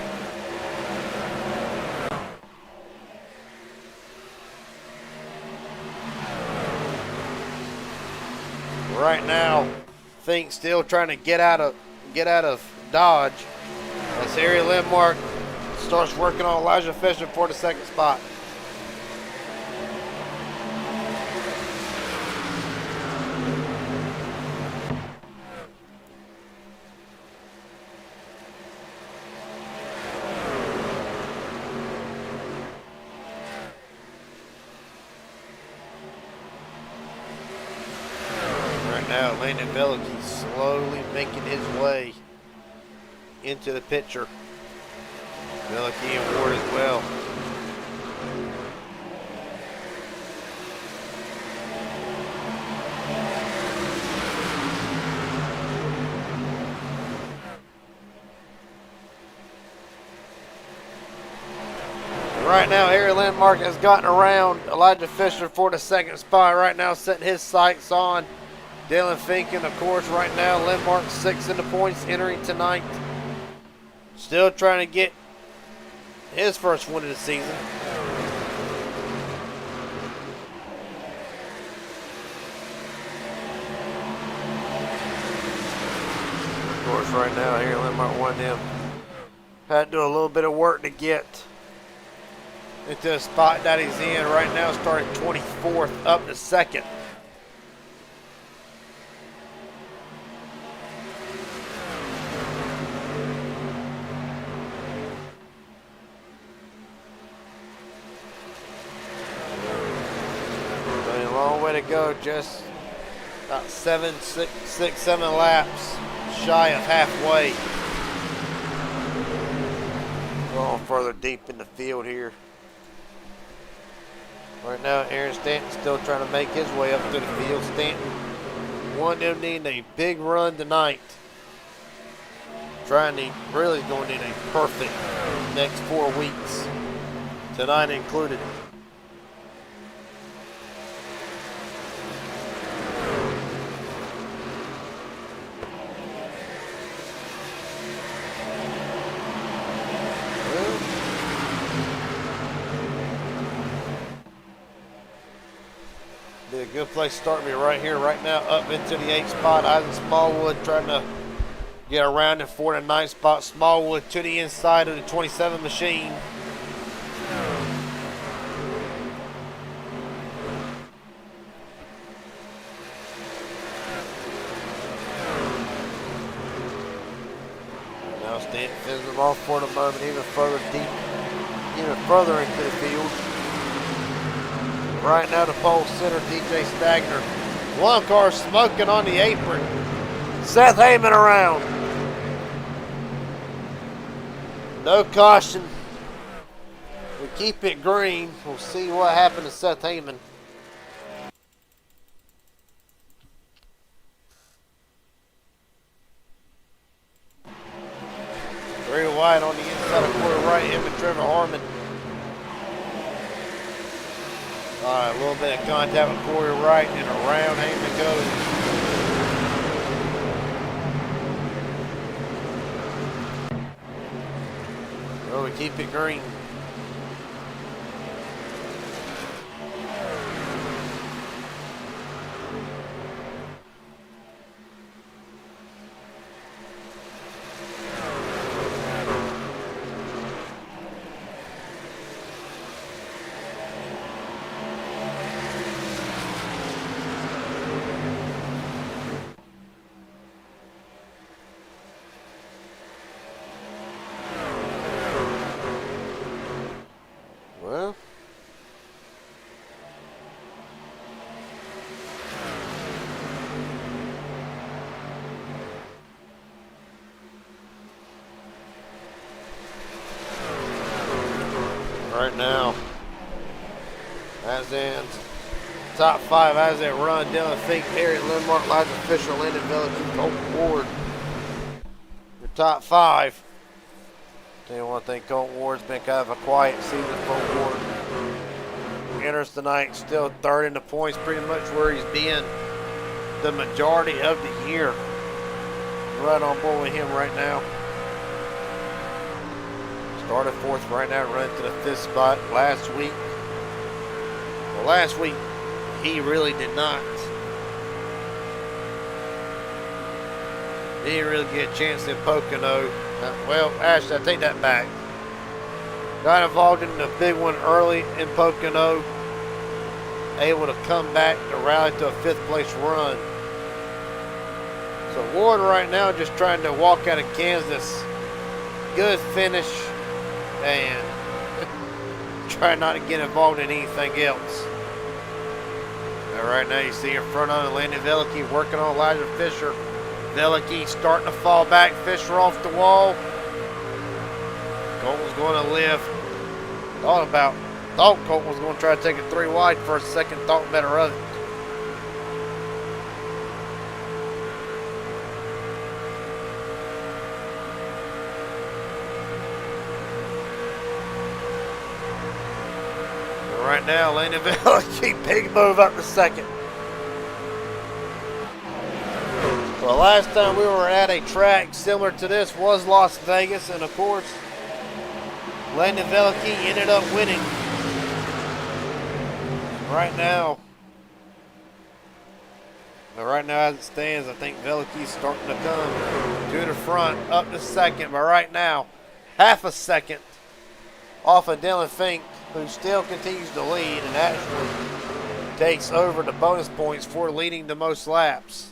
Right now, Fink still trying to get out of Dodge. As Harry Landmark starts working on Elijah Fisher for the second spot. Now Landon Veliky slowly making his way into the picture. Veliky and Ward as well. Right now, Harry Landmark has gotten around Elijah Fisher for the second spot. Right now, setting his sights on Dylan Fink, and of course, right now, Landmark 6th in the points entering tonight. Still trying to get his first win of the season. Of course, right now, here Landmark won them. Had to do a little bit of work to get into the spot that he's in. Right now, starting 24th up to 2nd. Way to go, just about 7 laps shy of halfway. Going further deep in the field here. Right now, Aaron Stanton still trying to make his way up to the field. Stanton, one of them needing a big run tonight. Really going to need a perfect next 4 weeks, tonight included. Be a good place to start me right here, right now, up into the 8th spot. Isaac Smallwood trying to get around in 4th and 9th spot. Smallwood to the inside of the 27 machine. Now Stanton fizzes them off for the moment, even further into the field. Right now, the pole center, DJ Stagner. One car smoking on the apron. Seth Heyman around. No caution. We keep it green. We'll see what happened to Seth Heyman. Three wide on the inside of quarter right, him and Trevor Harmon. Alright, a little bit of contact with Corey Wright and around Heyman goes. Well, we keep it green. Well, right now, as in top five as they run, Dylan Fink, Harry Lindmark, Elijah Fisher, Landon Village, Colton Ward. Your top five. Tell you one thing, Colton Ward's been kind of a quiet season for Ward. Enters tonight, still third in the points, pretty much where he's been the majority of the year. Right on board with him right now. Started fourth right now, running to the fifth spot last week. Well, last week, he really did not. He didn't really get a chance in Pocono. Well, actually, I take that back. Got involved in the big one early in Pocono. Able to come back to rally to a fifth place run. So Ward right now just trying to walk out of Kansas. Good finish. And try not to get involved in anything else. Now right now you see in front of Landon Velicky working on Elijah Fisher. Velicky starting to fall back. Fisher off the wall. Colton's going to lift. Thought Colton was going to try to take it three wide for a second. Thought better of it. Right now, Landon Velicky, big move up to second. Well, last time we were at a track similar to this was Las Vegas, and of course, Landon Velicky ended up winning. Right now as it stands, I think Velicky's starting to come to the front, up to second, but right now, half a second off of Dylan Fink, who still continues to lead and actually takes over the bonus points for leading the most laps.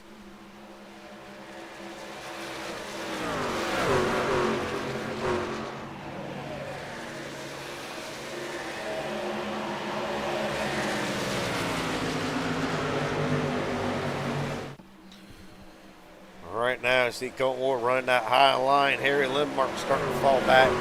Right now, I see Colton Ward running that high line. Harry Lindmark starting to fall back.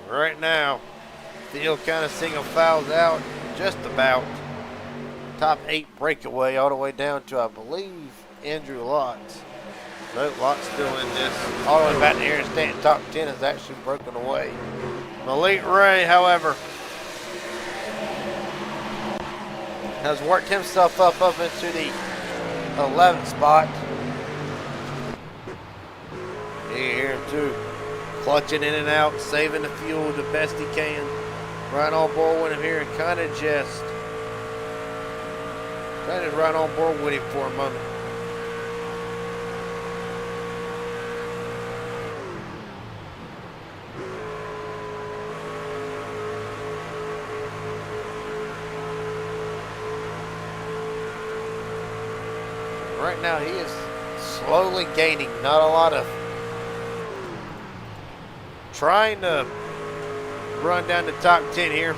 Right now, field kind of single fouls out, just about. Top 8 breakaway all the way down to, I believe, Andrew Lott. Nope, Lott's still in this. All the way back to here and staying top 10 is actually broken away. Malik Ray, however, has worked himself up into the 11th spot. You hear him too. Clutching in and out, saving the fuel the best he can. Right on board with him here and kind of just Kind of right on board with him for a moment. Right now he is slowly gaining, not a lot of trying to run down the top 10 here.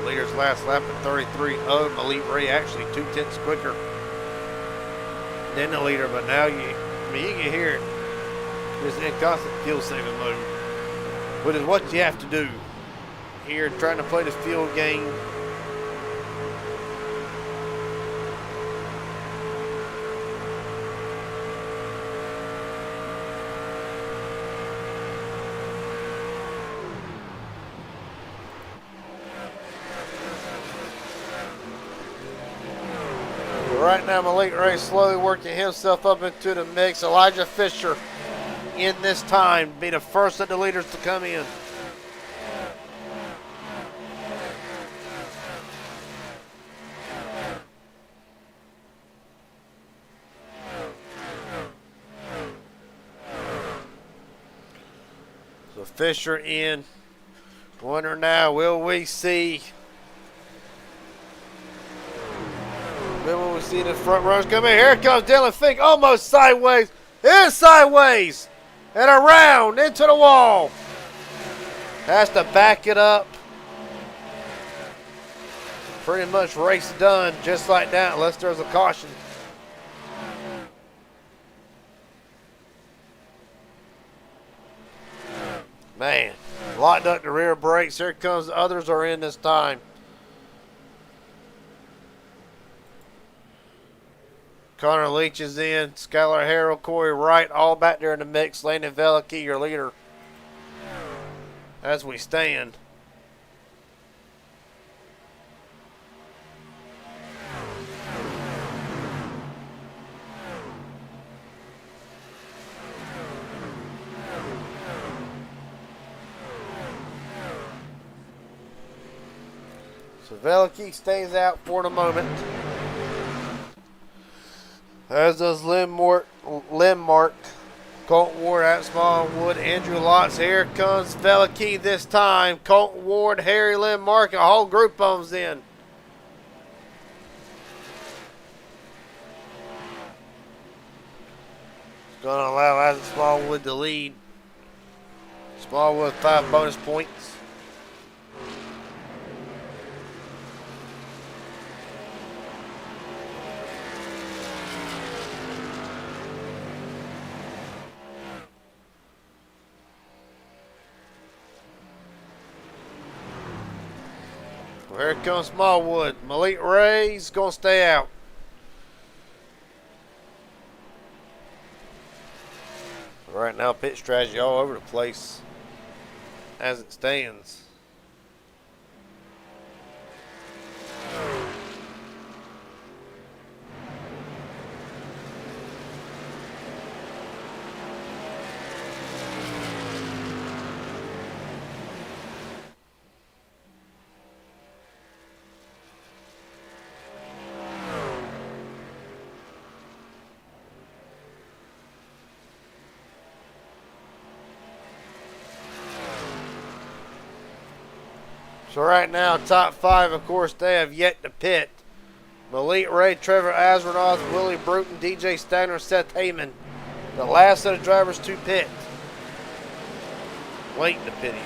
Leader's last lap at 33.0. Malik Ray actually 2/10 quicker than the leader, but now you can hear it. Just in constant fuel saving mode, which is what you have to do here, trying to play this fuel game. Right now, Malik Ray slowly working himself up into the mix. Elijah Fisher in this time be the first of the leaders to come in. So Fisher in. Wonder now, will we see the front runners coming? Here comes Dylan Fink, almost sideways. Is sideways and around into the wall. Has to back it up. Pretty much race done just like that, unless there's a caution. Man, locked up the rear brakes. Here comes the others are in this time. Connor Leach is in. Skylar Harrell, Corey Wright, all back there in the mix. Landon Velicky, your leader, as we stand. So Velicky stays out for the moment. As does Lindmark, Colton Ward at Smallwood, Andrew Lotz. Here comes Velicky this time. Colton Ward, Harry Lindmark, a whole group of them's in. It's going to allow Isaac Smallwood to lead. Smallwood 5 bonus points. Here comes Smallwood. Malik Ray's going to stay out. Right now, pit strategy all over the place as it stands. So right now, top 5, of course, they have yet to pit. Malik Ray, Trevor Azranoff, Willie Bruton, DJ Stagner, Seth Heyman. The last of the drivers to pit. Waiting to pit anyway.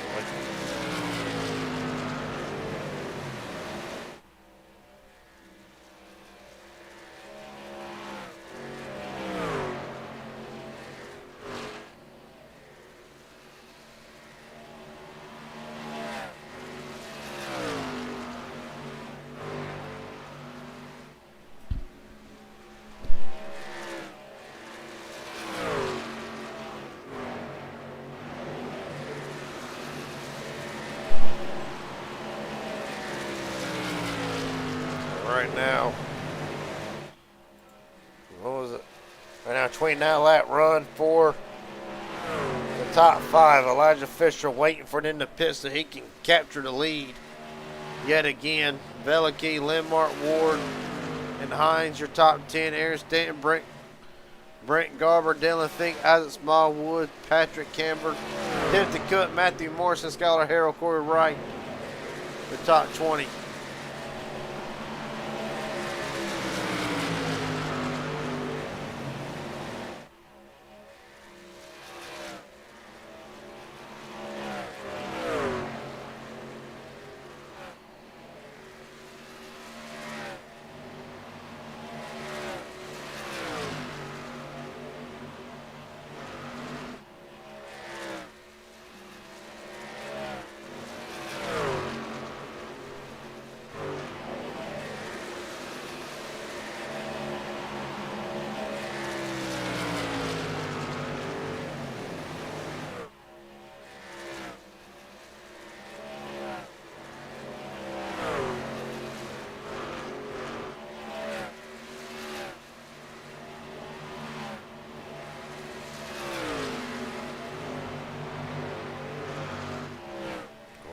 Right now, what was it? Right now, 29 lap run for the top 5. Elijah Fisher waiting for them to pit so he can capture the lead yet again. Velicky, Lindmark, Ward, and Hines, your top 10. Aaron Stanton, Brent Garber, Dylan Fink, Isaac Smallwood, Patrick Camber, Timothy Cook, Matthew Morrison, Skylar Harrell, Corey Wright, the top 20.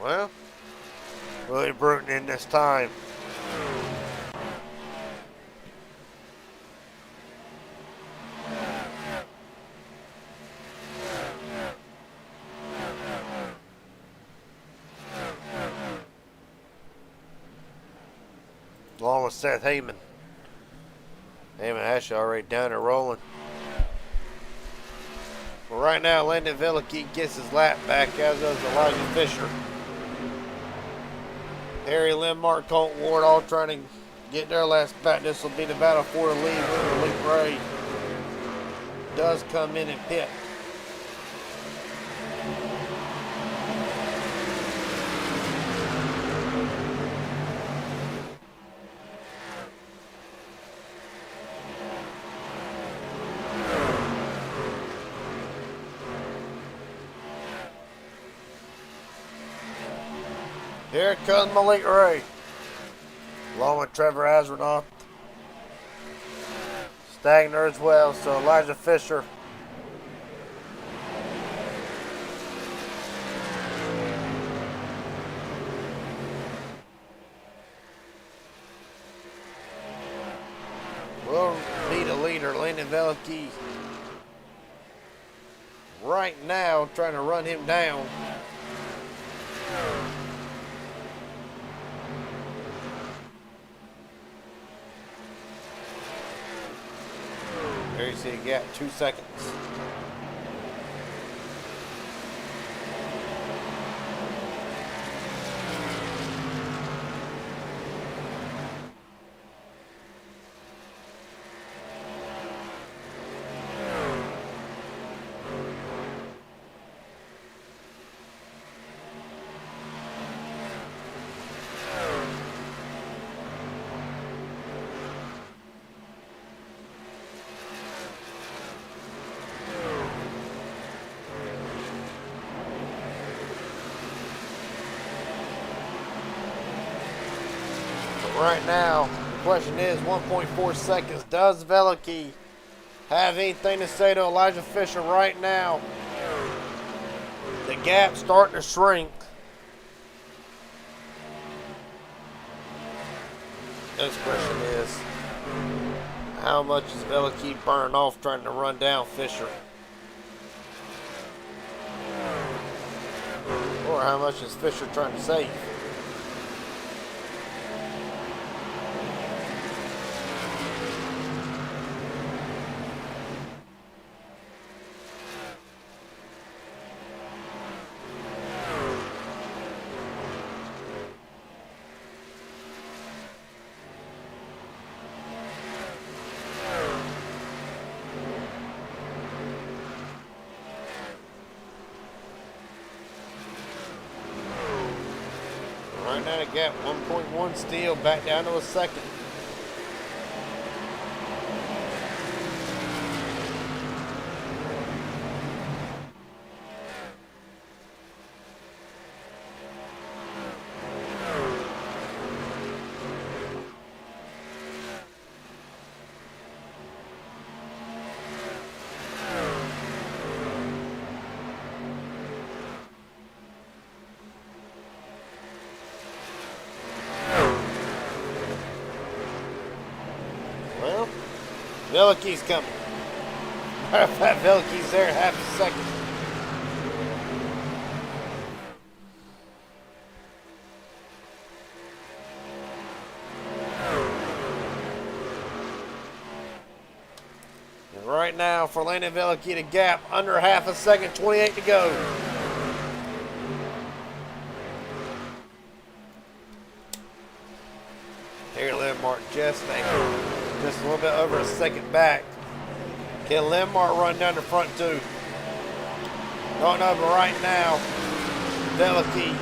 Well, Willie Bruton in this time. Along with Seth Heyman. Heyman actually already down and rolling. Well, right now, Landon Velicky gets his lap back, as does Elijah Fisher. Harry Lynn, Mark Colt Ward all trying to get their last back. This will be the battle for the lead. Winner Luke Ray does come in and pit. Here comes Malik Ray, along with Trevor Azranoff. Stagner as well, so Elijah Fisher. Will be the leader, Landon Velicky. Right now, trying to run him down. There you see a gap, 2 seconds. Right now, the question is 1.4 seconds. Does Velicky have anything to say to Elijah Fisher right now? The gap's starting to shrink. Next question is, how much is Velicky burning off trying to run down Fisher? Or how much is Fisher trying to save? Right now, the gap 1.1 still, back down to a second. Veliky's coming. Matter of fact, Veliky's there in half a second. And right now, for Landon Veliky to gap under half a second, 28 to go. Harry Lindmark just a little bit over a second back. Can Lindmark run down the front too? Don't know, but right now, Veliky.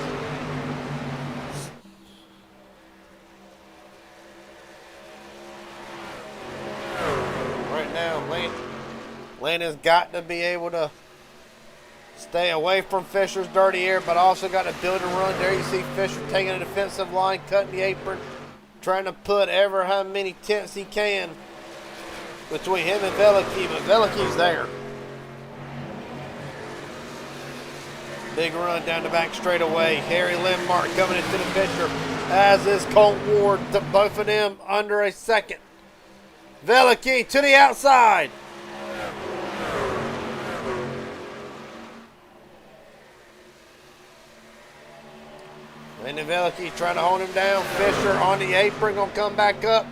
Right now, Landon's got to be able to stay away from Fisher's dirty air, but also got to build and run. There you see Fisher taking a defensive line, cutting the apron, trying to put ever how many tenths he can between him and Veliky, but Veliky's there. Big run down the back straightaway. Harry Lindmark coming into the picture, as is Colt Ward. To both of them under a second. Veliky to the outside. Landon Veliky trying to hold him down. Fisher on the apron, gonna come back up.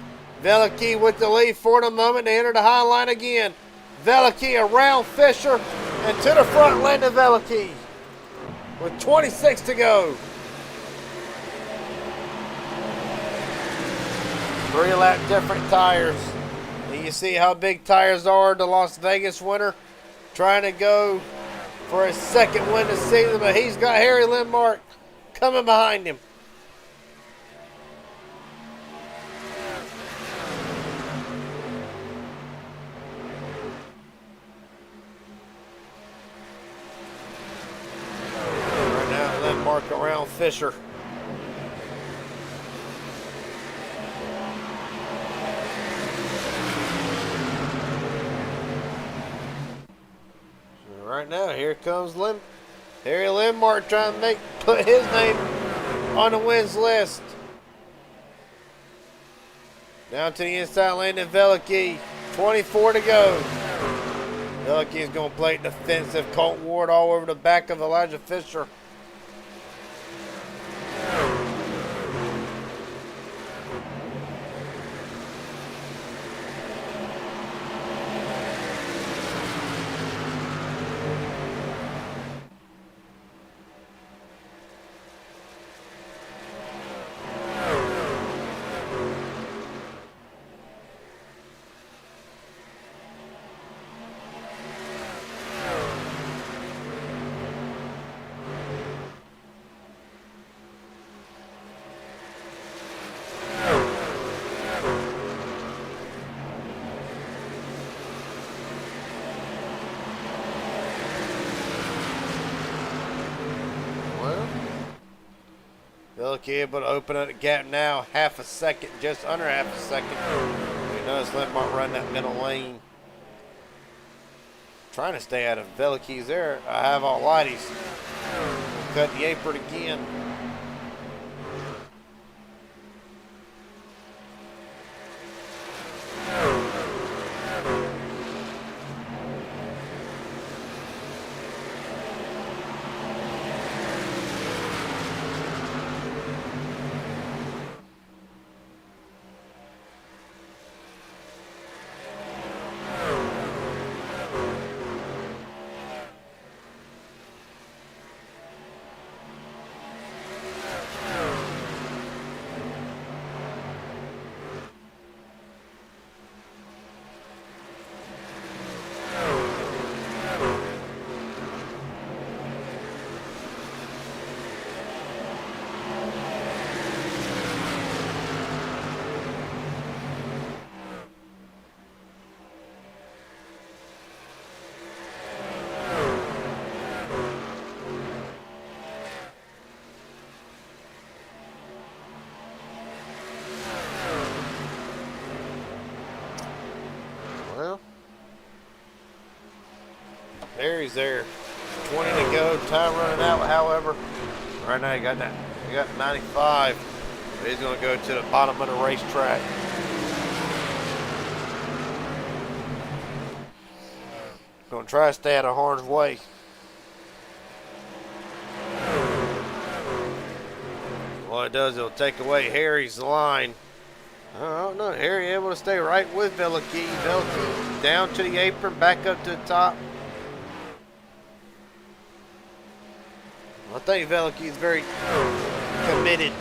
Veliky with the lead for the moment. They enter the high line again. Veliky around Fisher and to the front, Landon Veliky with 26 to go. 3-lap different tires. And you see how big tires are. The Las Vegas winner trying to go for his second win this season, but he's got Harry Lindmark coming behind him. Right now, Lindmark around Fisher. Right now, here comes Harry Lindmark trying to put his name on the wins list. Down to the inside, Landon Veliky. 24 to go. Veliky is going to play defensive. Colt Ward all over the back of Elijah Fisher. Veliky able to open up the gap now, half a second, just under half a second. You notice Lindmark run that middle lane. Trying to stay out of Veliky's there. I have all lighties. Cut the apron again. Well, there he's there. 20 to go. Time running out. However, right now he got 95. But he's going to go to the bottom of the racetrack. Gonna try to stay out of harm's way. What it does, it'll take away Harry's line. I don't know. Harry able to stay right with Veliky. Veliky down to the apron, back up to the top. I think Veliky is very committed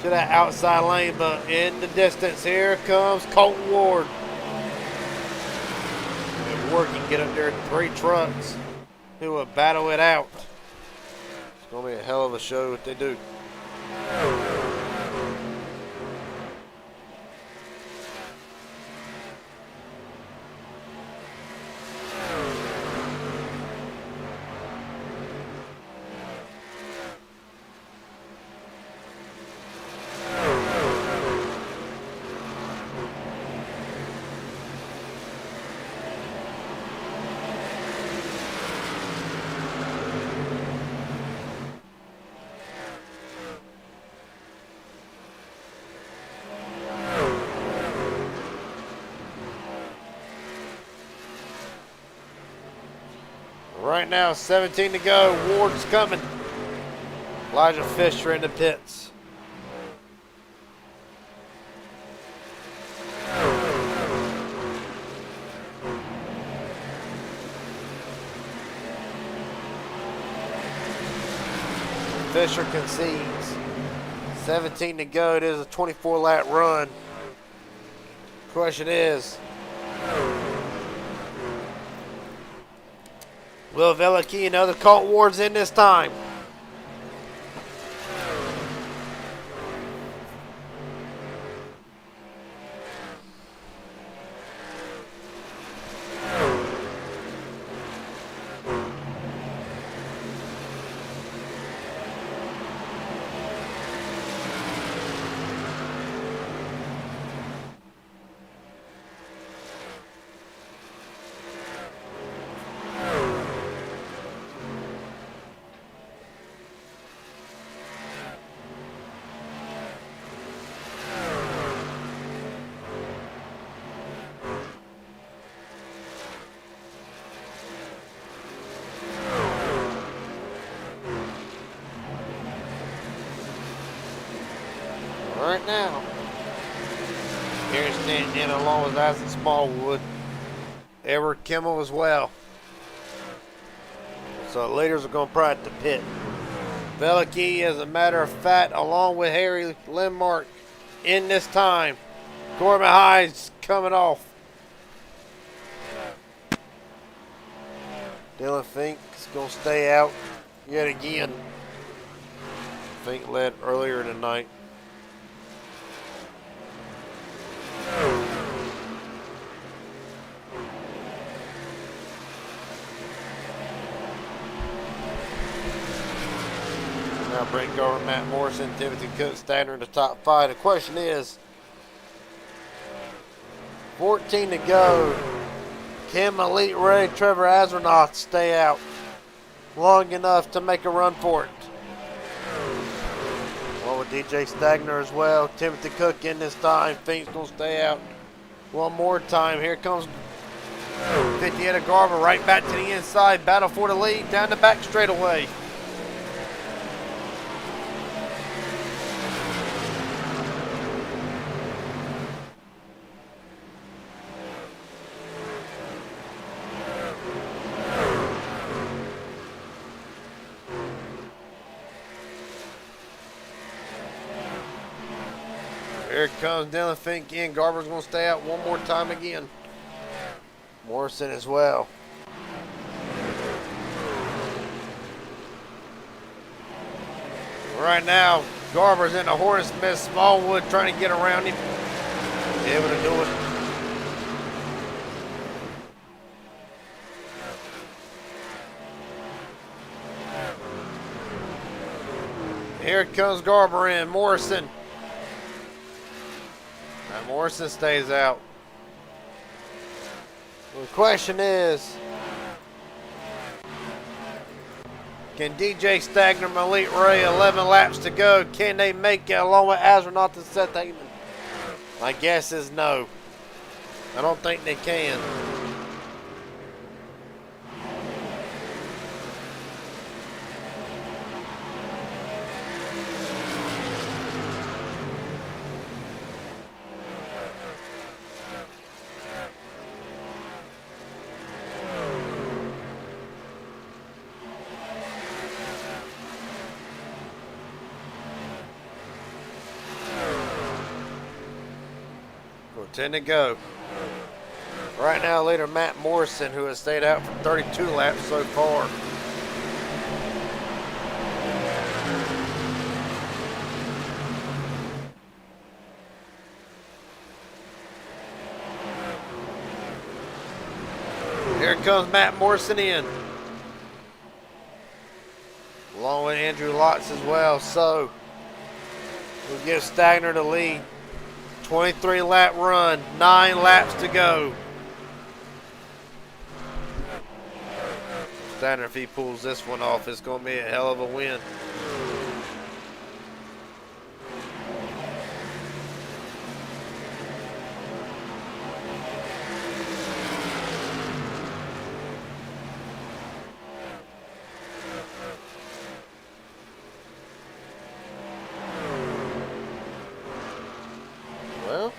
to that outside lane, but in the distance, here comes Colton Ward. And Ward can get up there 3 trucks who will battle it out. It's going to be a hell of a show if they do. Right now, 17 to go. Ward's coming. Elijah Fisher in the pits. Fisher concedes. 17 to go. It is a 24-lap run. Question is, will Veliky and other Colton Ward's in this time? Right now, here's standing in along with Isaac Smallwood, Edward Kimmel as well. So the leaders are going to pride the pit. Veliky, as a matter of fact, along with Harry Lindmark in this time. Corbin Hyde's coming off. Dylan Fink's going to stay out yet again. Fink led earlier tonight. Now Brent Garver, Matt Morrison, Timothy Cook, Stagner in the top 5. The question is, 14 to go. Can Elite Ray, Trevor Azernoth stay out long enough to make a run for it? Well, with DJ Stagner as well. Timothy Cook in this time. Fink's going to stay out one more time. Here comes 58 of Garver right back to the inside. Battle for the lead down the back straightaway. Here comes Dylan Fink in. Garber's going to stay out one more time again. Morrison as well. Right now, Garber's in the Horace Smith. Smallwood trying to get around him. Able to do it. Here comes Garber in. Morrison. Now Morrison stays out. The question is, can DJ Stagner and Elite Ray, 11 laps to go, can they make it along with Azernoth and Seth Heyman? My guess is no. I don't think they can. 10 to go. Right now, leader Matt Morrison, who has stayed out for 32 laps so far. Here comes Matt Morrison in. Along with Andrew Lotz as well. So we'll give Stagner the lead. 23 lap run, 9 laps to go. Stagner, if he pulls this one off, it's going to be a hell of a win. Well,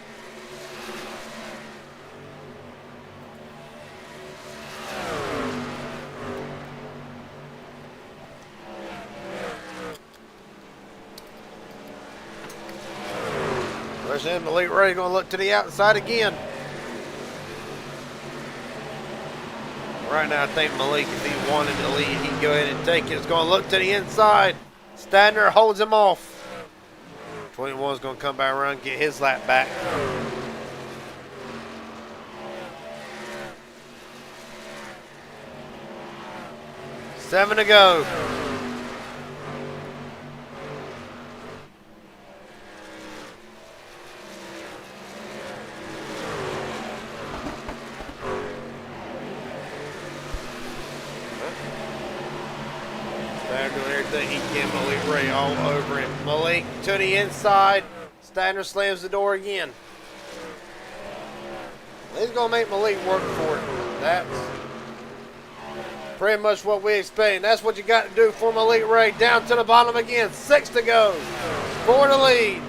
there's him. Malik Ray going to look to the outside again. Right now, I think Malik, if he wanted to lead, he can go ahead and take it. It's going to look to the inside. Stagner holds him off. 21 is going to come back around and get his lap back. Seven to go. Stagner doing everything he can. Malik Ray all over him. Malik to the inside. Stagner slams the door again. He's going to make Malik work for it. That's pretty much what we expect. And that's what you got to do for Malik Ray. Down to the bottom again. 6 to go. 4 to lead.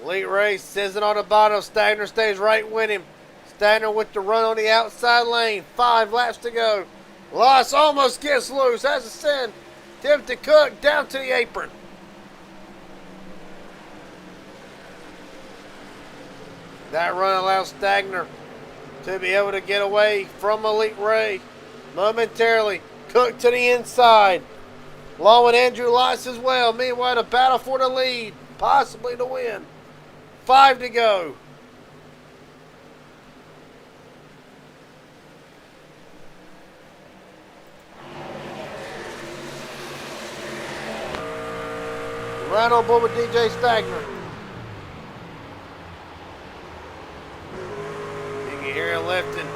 Malik Ray sends it on the bottom. Stagner stays right with him. Stagner with the run on the outside lane. 5 laps to go. Loss almost gets loose. Has a send. Timothy Cook down to the apron. That run allows Stagner to be able to get away from Malik Ray momentarily. Cook to the inside. Along with Andrew Lotz as well. Meanwhile, the battle for the lead. Possibly to win. 5 to go. Right on board with DJ Stagner. You can hear him lifting.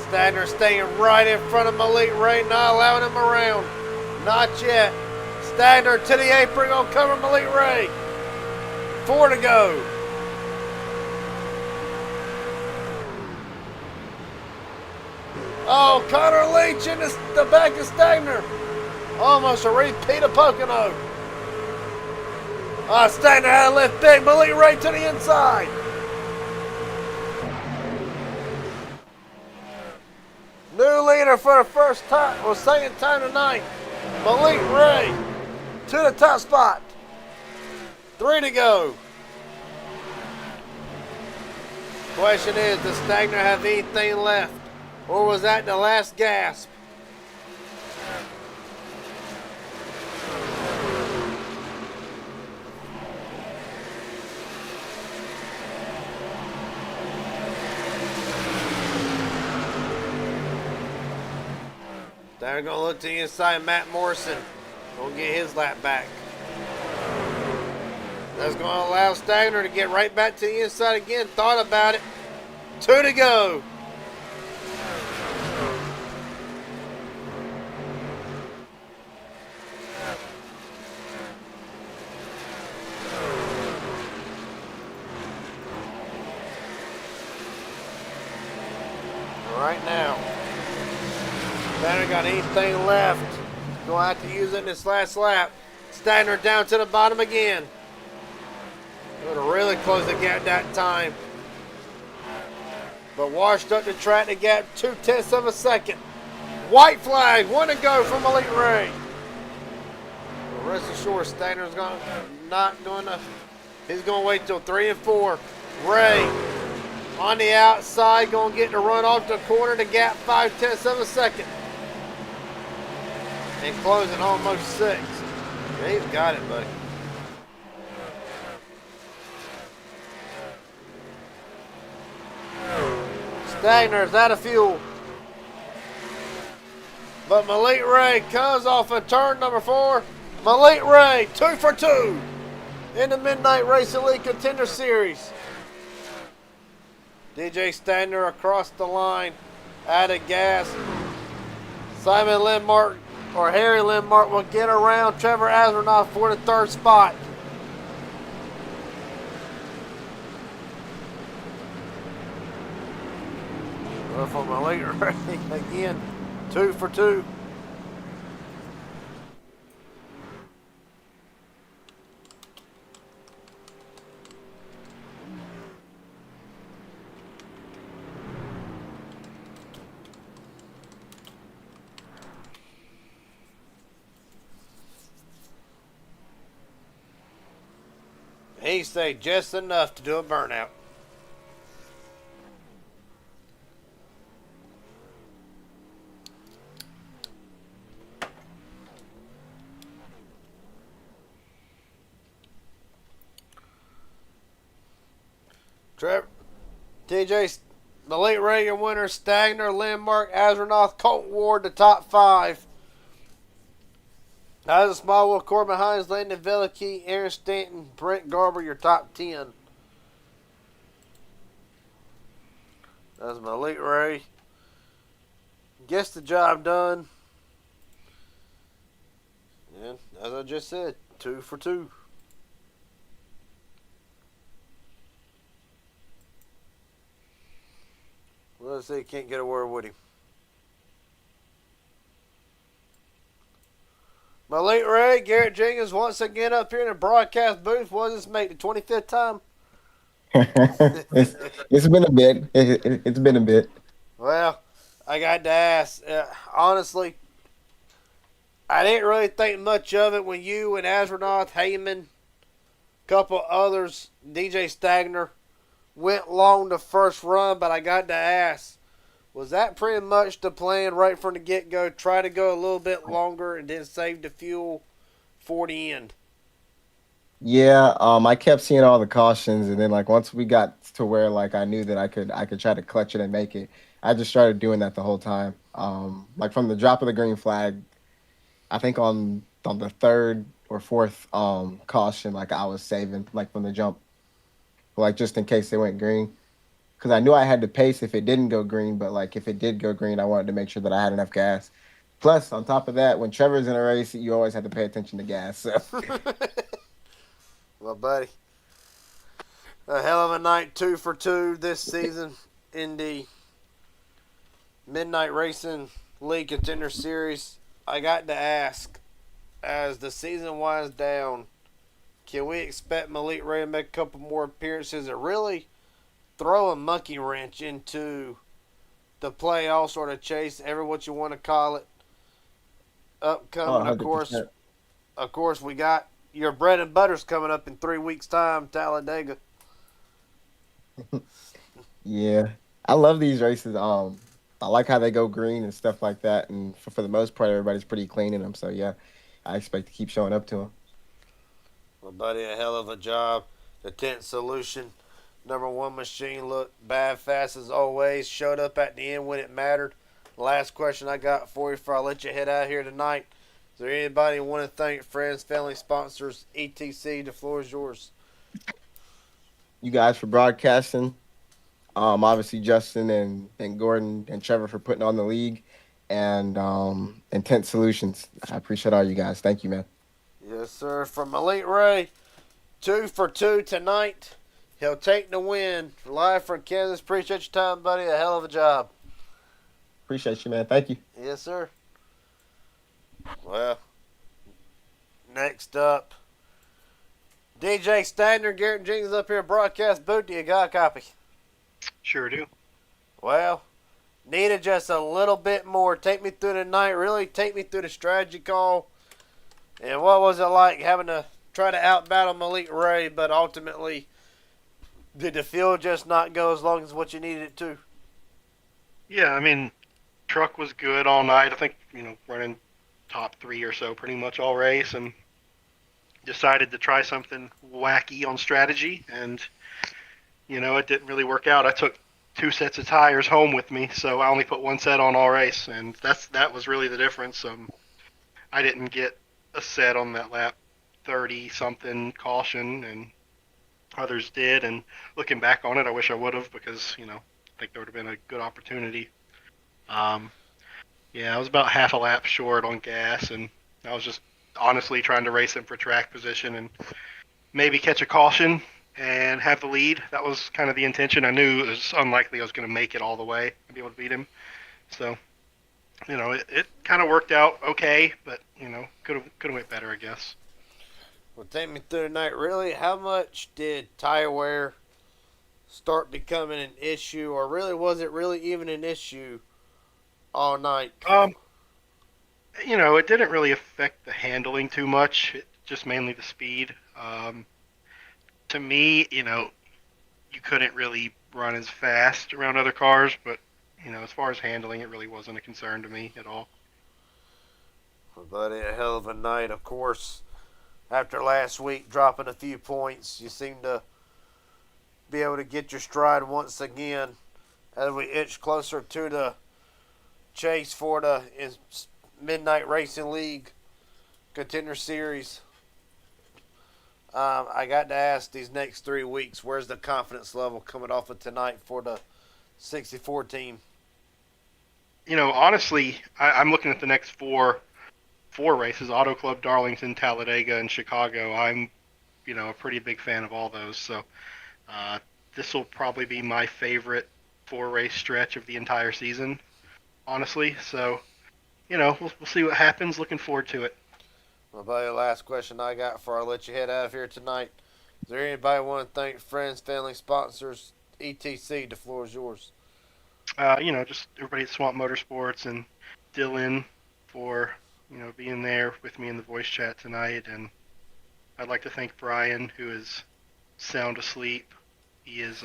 Stagner staying right in front of Malik Ray, not allowing him around. Not yet. Stagner to the apron, gonna cover Malik Ray. 4 to go. Oh, Connor Leach in the back of Stagner. Almost a repeat of Pocono. Stagner had a lift big. Malik Ray to the inside. New leader for the first time, or second time tonight. Malik Ray to the top spot. 3 to go. Question is, does Stagner have anything left? Or was that the last gasp? They're going to look to the inside. Matt Morrison will get his lap back. That's going to allow Stagner to get right back to the inside again. Thought about it. 2 to go. Right now, Stagner got anything left. Gonna have to use it in this last lap. Stagner down to the bottom again. Gonna really close the gap that time. But washed up the track the gap 0.2 of a second. White flag, 1 to go for Malik Ray. Rest assured, Stagner's gonna not gonna. He's gonna wait till 3 and 4. Ray on the outside, gonna get the run off the corner to gap 5/10 of a second, and closing almost 6. Yeah, he's got it, buddy. Stagner's out of fuel. But Malik Ray comes off of turn number 4. Malik Ray, 2 for 2 in the Midnight Racing League Contender Series. DJ Stagner across the line, out of gas. Simon Lindmark or Harry Lindmark will get around Trevor Azarnoff for the 3rd spot. Well, for Malik Ray again. 2 for 2. He stayed just enough to do a burnout. Trevor, TJ, Malik Reagan winner, Stagner, Landmark, Azarnoff, Colton Ward, the top 5. As a small wheel, Corbin Hines, Landon Velicky, Aaron Stanton, Brent Garber, your top 10. That's Malik Ray. Gets the job done. And as I just said, 2 for 2. Let's see, can't get a word with him. Malik Ray, Garrett Jenkins once again up here in the broadcast booth. What does this make, the 25th time? It's been a bit. It's been a bit. Well, I got to ask. Honestly, I didn't really think much of it when you and Azarnoff, Heyman, a couple others, DJ Stagner, went long the first run, but I got to ask, was that pretty much the plan right from the get-go? Try to go a little bit longer and then save the fuel for the end? Yeah, I kept seeing all the cautions, and then like once we got to where like I knew that I could try to clutch it and make it, I just started doing that the whole time. Like from the drop of the green flag, I think on the 3rd or 4th caution, like I was saving like from the jump, like just in case they went green, because I knew I had to pace if it didn't go green. But like if it did go green, I wanted to make sure that I had enough gas. Plus, on top of that, when Trevor's in a race, you always have to pay attention to gas. So. Well, buddy, a hell of a night, 2 for 2 this season in the Midnight Racing League Contender Series. I got to ask, as the season winds down, can we expect Malik Ray to make a couple more appearances and really throw a monkey wrench into the playoffs or the chase, ever what you want to call it, upcoming? Of course, we got your bread and butter's coming up in 3 weeks' time, Talladega. Yeah, I love these races. I like how they go green and stuff like that, and for the most part, everybody's pretty clean in them. So yeah, I expect to keep showing up to them. Well, buddy, a hell of a job. The Tent Solution, #1 machine, looked bad fast as always. Showed up at the end when it mattered. Last question I got for you before I let you head out here tonight. Is there anybody you want to thank, friends, family, sponsors, etc.? The floor is yours. You guys for broadcasting. Obviously Justin and Gordon and Trevor for putting on the league, and Tent Solutions. I appreciate all you guys. Thank you, man. Yes, sir. From Malik Ray, 2 for 2 tonight. He'll take the win. Live from Kansas. Appreciate your time, buddy. A hell of a job. Appreciate you, man. Thank you. Yes, sir. Well, next up, DJ Stagner, Garrett Jenkins up here, broadcast booth. Do you got a copy? Sure do. Well, needed just a little bit more. Take me through the night. Really take me through the strategy call. And what was it like having to try to outbattle Malik Ray, but ultimately, did the field just not go as long as what you needed it to? Yeah, I mean, truck was good all night. I think, running top three or so pretty much all race, and decided to try something wacky on strategy, and it didn't really work out. I took two sets of tires home with me, so I only put one set on all race, and that was really the difference. I didn't get a set on that lap 30 something caution, and others did. And looking back on it, I wish I would have, because I think there would have been a good opportunity. Um, yeah, I was about half a lap short on gas, and I was just honestly trying to race him for track position and maybe catch a caution and have the lead. That was kind of the intention. I knew it was unlikely I was going to make it all the way and be able to beat him. So, it kind of worked out okay, but could have went better, I guess. Well, take me through the night. Really, how much did tire wear start becoming an issue, or really was it really even an issue all night? It didn't really affect the handling too much. Just mainly the speed. To me, you couldn't really run as fast around other cars, but as far as handling, it really wasn't a concern to me at all. Well, buddy, a hell of a night, of course. After last week dropping a few points, you seem to be able to get your stride once again as we inch closer to the chase for the Midnight Racing League Contender Series. I got to ask these next 3 weeks, where's the confidence level coming off of tonight for the 64 team? Honestly, I'm looking at the next four races: Auto Club, Darlington, Talladega, and Chicago. I'm, a pretty big fan of all those. So this will probably be my favorite 4-race stretch of the entire season, honestly. So, we'll see what happens. Looking forward to it. Well, buddy, last question I got before I let you head out of here tonight. Is there anybody want to thank friends, family, sponsors, etc.? The floor is yours. Just everybody at Swamp Motorsports and Dylan for, being there with me in the voice chat tonight. And I'd like to thank Brian, who is sound asleep. He is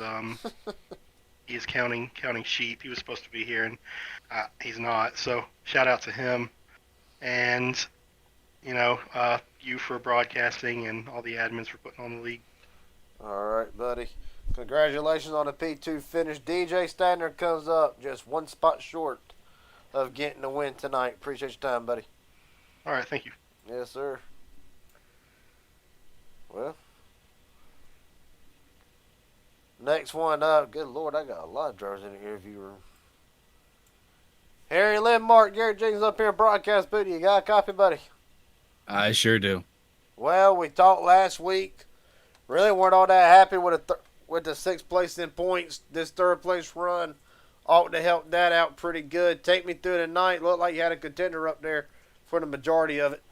he is counting sheep. He was supposed to be here, and he's not. So shout out to him. And you for broadcasting, and all the admins for putting on the league. All right, buddy. Congratulations on the P2 finish. DJ Standard comes up just one spot short of getting the win tonight. Appreciate your time, buddy. All right, thank you. Yes, sir. Well, next one up. Good Lord, I got a lot of drivers in the interview room. Harry Lindmark, Garrett Jenkins up here, broadcast booty. You got a copy, buddy? I sure do. Well, we talked last week. Really weren't all that happy with the 6th place in points. This 3rd place run ought to help that out pretty good. Take me through the night. Looked like you had a contender up there for the majority of it.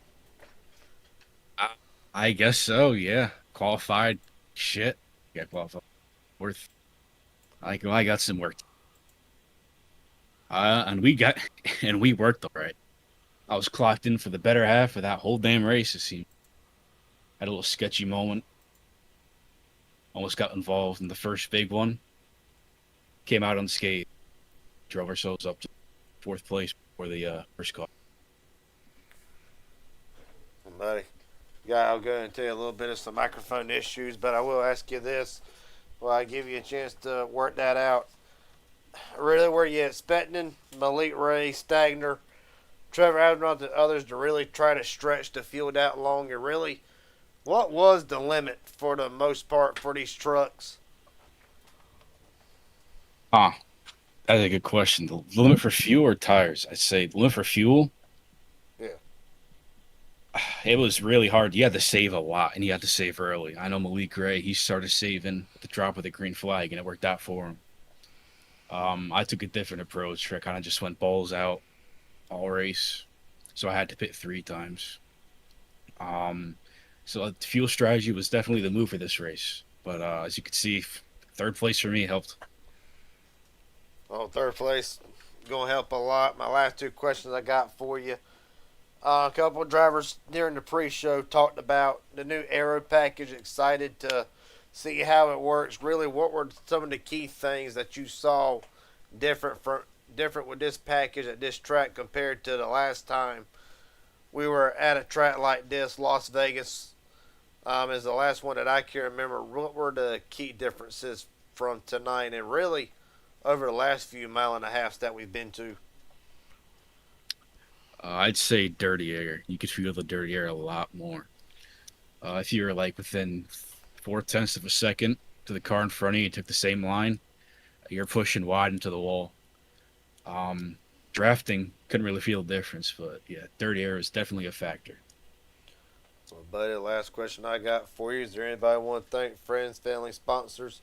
I guess so, yeah. Qualified. Shit. Got qualified. Worth. I got some work. And we worked all right. I was clocked in for the better half of that whole damn race, it seemed. Had a little sketchy moment. Almost got involved in the first big one. Came out unscathed. Drove ourselves up to 4th place before the first car. Buddy, yeah, I'll go into a little bit of some microphone issues, but I will ask you this. Well, I give you a chance to work that out. Really, were you expecting Malik Ray, Stagner, Trevor Admiral, and others to really try to stretch the field out longer? Really, what was the limit for the most part for these trucks? That's a good question. The limit for fuel or tires? I'd say the limit for fuel. Yeah. It was really hard. You had to save a lot, and you had to save early. I know Malik Ray, he started saving at the drop of the green flag, and it worked out for him. I took a different approach. I kind of just went balls out all race, so I had to pit 3 times. So the fuel strategy was definitely the move for this race. But as you could see, 3rd place for me helped. Well, 3rd place going to help a lot. My last 2 questions I got for you. A couple of drivers during the pre-show talked about the new aero package. Excited to see how it works. Really, what were some of the key things that you saw different with this package at this track compared to the last time we were at a track like this? Las Vegas is the last one that I can remember. What were the key differences from tonight and really over the last few mile and a halves that we've been to? I'd say dirty air. You could feel the dirty air a lot more. If you were like within 4/10 of a second to the car in front of you, took the same line, you're pushing wide into the wall. Drafting couldn't really feel the difference, but yeah, dirty air is definitely a factor. Well, buddy, the last question I got for you. Is there anybody want to thank? Friends, family, sponsors,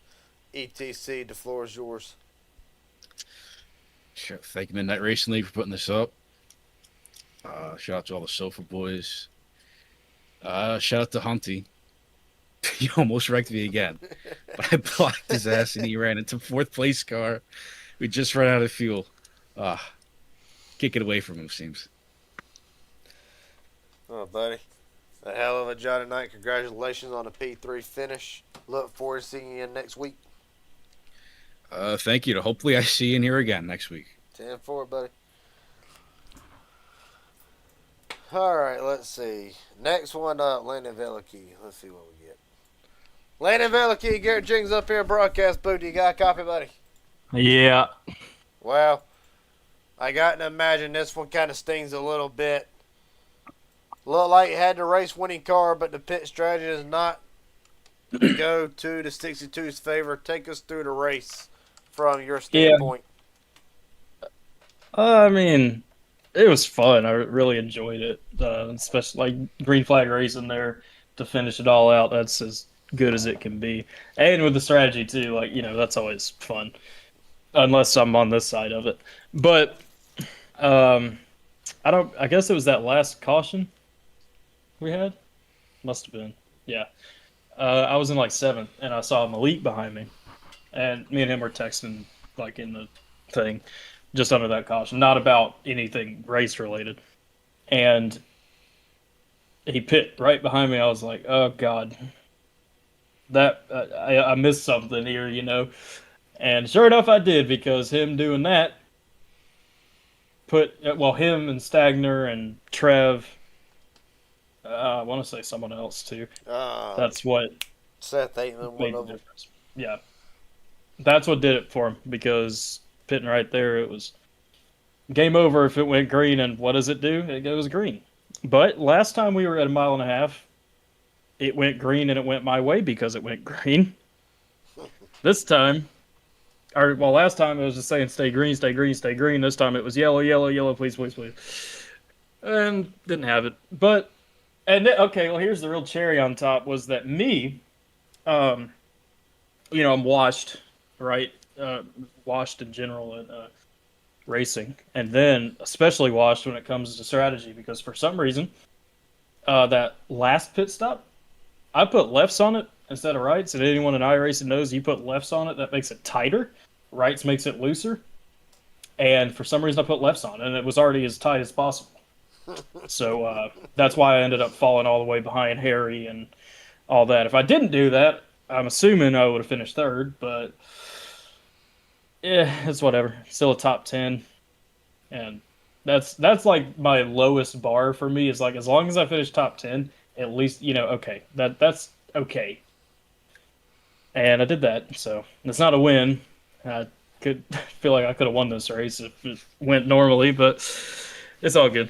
etc. The floor is yours. Sure. Thank you, Midnight Racing League, for putting this up. Shout out to all the Sofa boys. Shout out to Hunty. He almost wrecked me again, but I blocked his ass and he ran into fourth place car. We just ran out of fuel. Can't get away from him, seems. Oh, buddy. A hell of a job tonight. Congratulations on the P3 finish. Look forward to seeing you next week. Thank you. Hopefully I see you in here again next week. 10-4, buddy. All right, let's see. Next one up, Landon Velicky. Let's see what we get. Landon Velicky, Garrett Jenkins up here in broadcast booth. You got a copy, buddy? Yeah. Well, I got to imagine this one kind of stings a little bit. Looked like you had the race winning car, but the pit strategy is not to go to the 62's favor. Take us through the race from your standpoint. I mean, it was fun. I really enjoyed it, especially like green flag racing there to finish it all out. That's as good as it can be, and with the strategy too. Like that's always fun, unless I'm on this side of it. But I don't. I guess it was that last caution we had. Must have been. Yeah. I was in like seventh, and I saw Malik behind me, and me and him were texting like in the thing, just under that caution, not about anything race related. And he pit right behind me. I was like, oh God, that I missed something here, And sure enough, I did, because him doing that put him and Stagner and Trev. I want to say someone else too. That's what Seth Aitman, made one the of them. difference. Yeah, that's what did it for him, because pitting right there, it was game over if it went green. And what does it do? It goes green. But last time we were at a mile and a half, it went green, and it went my way because it went green. This time, last time it was just saying stay green, stay green, stay green. This time it was yellow, yellow, yellow, please, please, please. And didn't have it. But, here's the real cherry on top, was that me, I'm washed, right? Washed in general in racing. And then especially washed when it comes to strategy, because for some reason, that last pit stop, I put lefts on it instead of rights. And anyone in iRacing knows, you put lefts on it, that makes it tighter. Rights makes it looser. And for some reason I put lefts on it, and it was already as tight as possible. So that's why I ended up falling all the way behind Harry and all that. If I didn't do that, I'm assuming I would have finished third, but yeah, it's whatever. Still a top 10. And that's like my lowest bar for me, is like, as long as I finish top 10, at least, okay. That's okay. And I did that, so it's not a win. I could feel like I could have won this race if it went normally, but it's all good.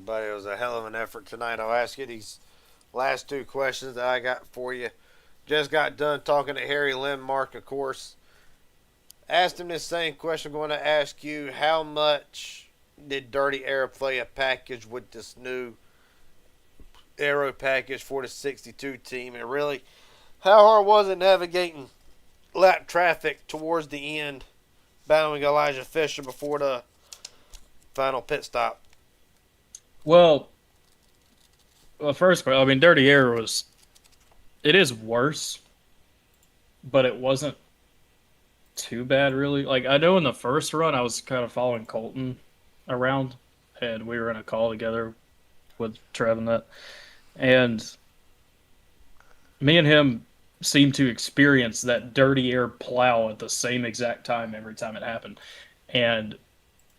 But it was a hell of an effort tonight. I'll ask you these last two questions that I got for you. Just got done talking to Harry Lindmark, of course. Asked him this same question. I'm going to ask you, how much did Dirty Air play a package with this new aero package for the 62 team? And really, how hard was it navigating lap traffic towards the end, battling Elijah Fisher before the final pit stop? Well, first, Dirty Air it is worse, but it wasn't too bad, really. Like, I know in the first run, I was kind of following Colton around and we were in a call together with Trev and that, and me and him seemed to experience that dirty air plow at the same exact time every time it happened, and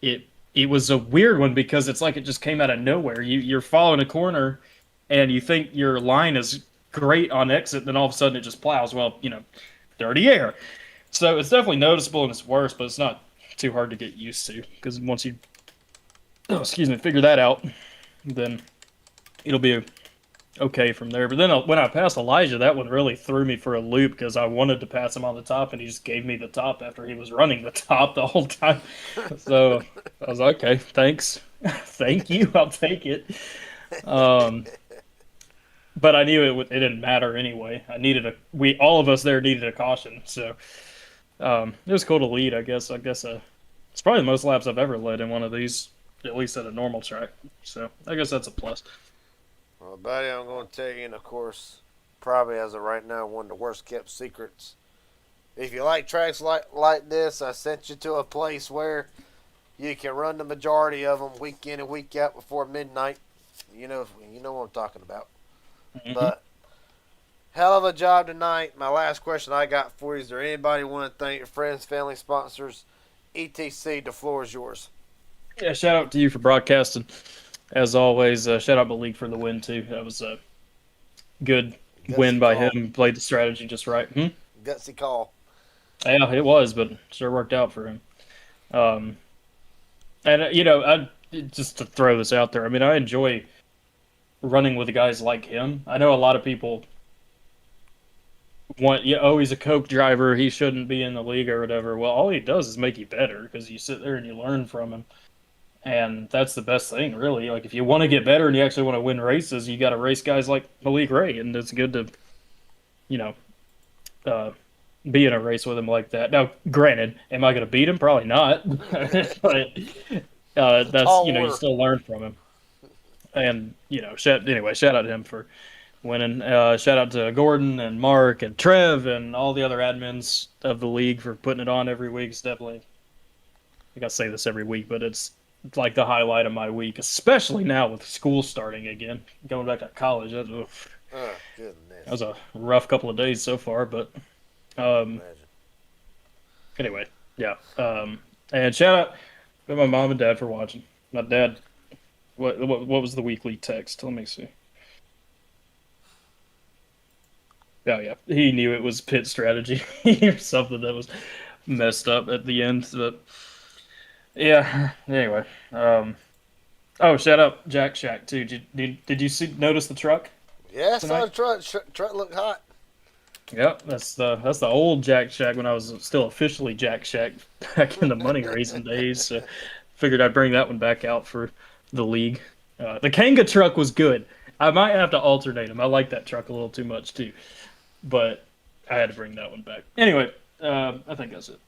it it was a weird one because it's like it just came out of nowhere. You're following a corner, and you think your line is great on exit, then all of a sudden it just plows. Well, dirty air. So it's definitely noticeable and it's worse, but it's not too hard to get used to because once you, figure that out, then it'll be okay from there. But then when I passed Elijah, that one really threw me for a loop because I wanted to pass him on the top, and he just gave me the top after he was running the top the whole time. So I was like, okay, thanks, thank you, I'll take it. Um, but I knew it didn't matter anyway. All of us there needed a caution, so it was cool to lead. I guess it's probably the most laps I've ever led in one of these, at least at a normal track. So I guess that's a plus. Well, buddy, I'm going to tell you, and of course, probably as of right now, one of the worst kept secrets. If you like tracks like this, I sent you to a place where you can run the majority of them week in and week out before midnight. You know what I'm talking about. Mm-hmm. But hell of a job tonight. My last question I got for you: is there anybody want to thank your friends, family, sponsors, etc.? The floor is yours. Yeah, shout out to you for broadcasting. As always, shout out Malik for the win too. That was a good win by call. him. Played the strategy just right. Gutsy call. Yeah, it was, but sure worked out for him. And I just to throw this out there. I mean, I enjoy running with guys like him. I know a lot of people he's a coke driver, he shouldn't be in the league or whatever. Well, all he does is make you better because you sit there and you learn from him. And that's the best thing, really. Like, if you want to get better and you actually want to win races, you got to race guys like Malik Ray, and it's good to, be in a race with him like that. Now, granted, am I going to beat him? Probably not. But that's you still learn from him. And shout out to him for winning. Shout out to Gordon and Mark and Trev and all the other admins of the league for putting it on every week. It's definitely, I gotta say this every week, but it's like the highlight of my week, especially now with school starting again, going back to college. That was a rough couple of days so far, but anyway, yeah. And shout out to my mom and dad for watching. My dad, what was the weekly text? Let me see. Oh yeah, he knew it was pit strategy or something that was messed up at the end, but. Yeah. Anyway, shout out Jack Shack too. Did you notice the truck? Yeah, I saw the truck. Truck looked hot. Yep, that's the old Jack Shack when I was still officially Jack Shack back in the money racing days. So figured I'd bring that one back out for the league. The Kanga truck was good. I might have to alternate them. I like that truck a little too much too, but I had to bring that one back. Anyway, I think that's it.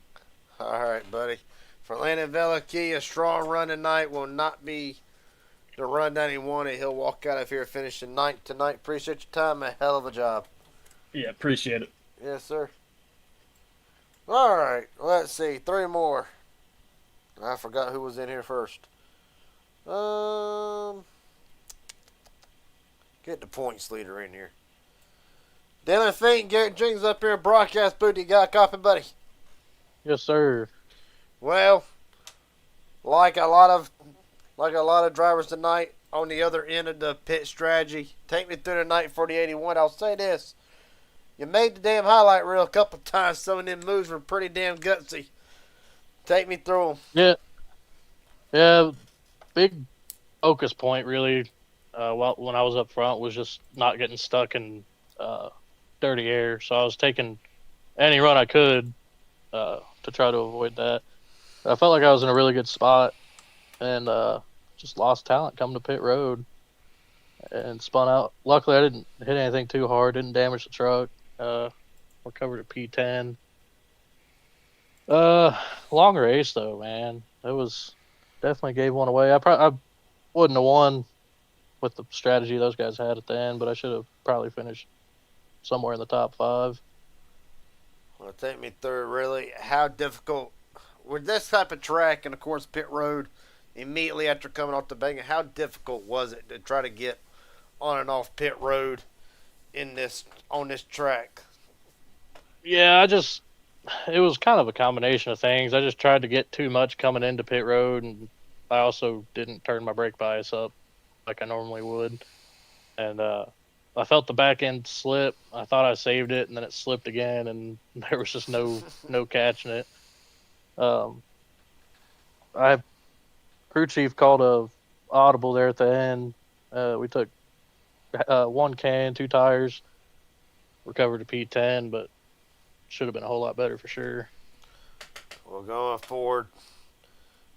All right, buddy. For Landon Veliki, a strong run tonight will not be the run that he wanted. He'll walk out of here finishing ninth tonight. Appreciate your time. A hell of a job. Yeah, appreciate it. Yes, sir. All right. Let's see. 3 more. I forgot who was in here first. Get the points leader in here. Dylan Fink, Garrett Jenkins up here. Broadcast booty. Got a copy, buddy? Yes, sir. Well, like a lot of drivers tonight on the other end of the pit strategy, take me through the night for the 81. I'll say this. You made the damn highlight reel a couple times. Some of them moves were pretty damn gutsy. Take me through them. Yeah. Big focus point, really, when I was up front was just not getting stuck in dirty air. So I was taking any run I could to try to avoid that. I felt like I was in a really good spot and just lost talent coming to pit road and spun out. Luckily, I didn't hit anything too hard, didn't damage the truck. Recovered a P10. Long race, though, man. It was definitely gave one away. I wouldn't have won with the strategy those guys had at the end, but I should have probably finished somewhere in the top 5. Well, take me through really how difficult with this type of track, and of course pit road immediately after coming off the bank. How difficult was it to try to get on and off pit road on this track? Yeah, it was kind of a combination of things. I just tried to get too much coming into pit road, and I also didn't turn my brake bias up like I normally would. And I felt the back end slip. I thought I saved it, and then it slipped again, and there was just no catching it. Um, I crew chief called a audible there at the end. We took one can, two tires, recovered a P10, but should have been a whole lot better for sure. Well, going forward,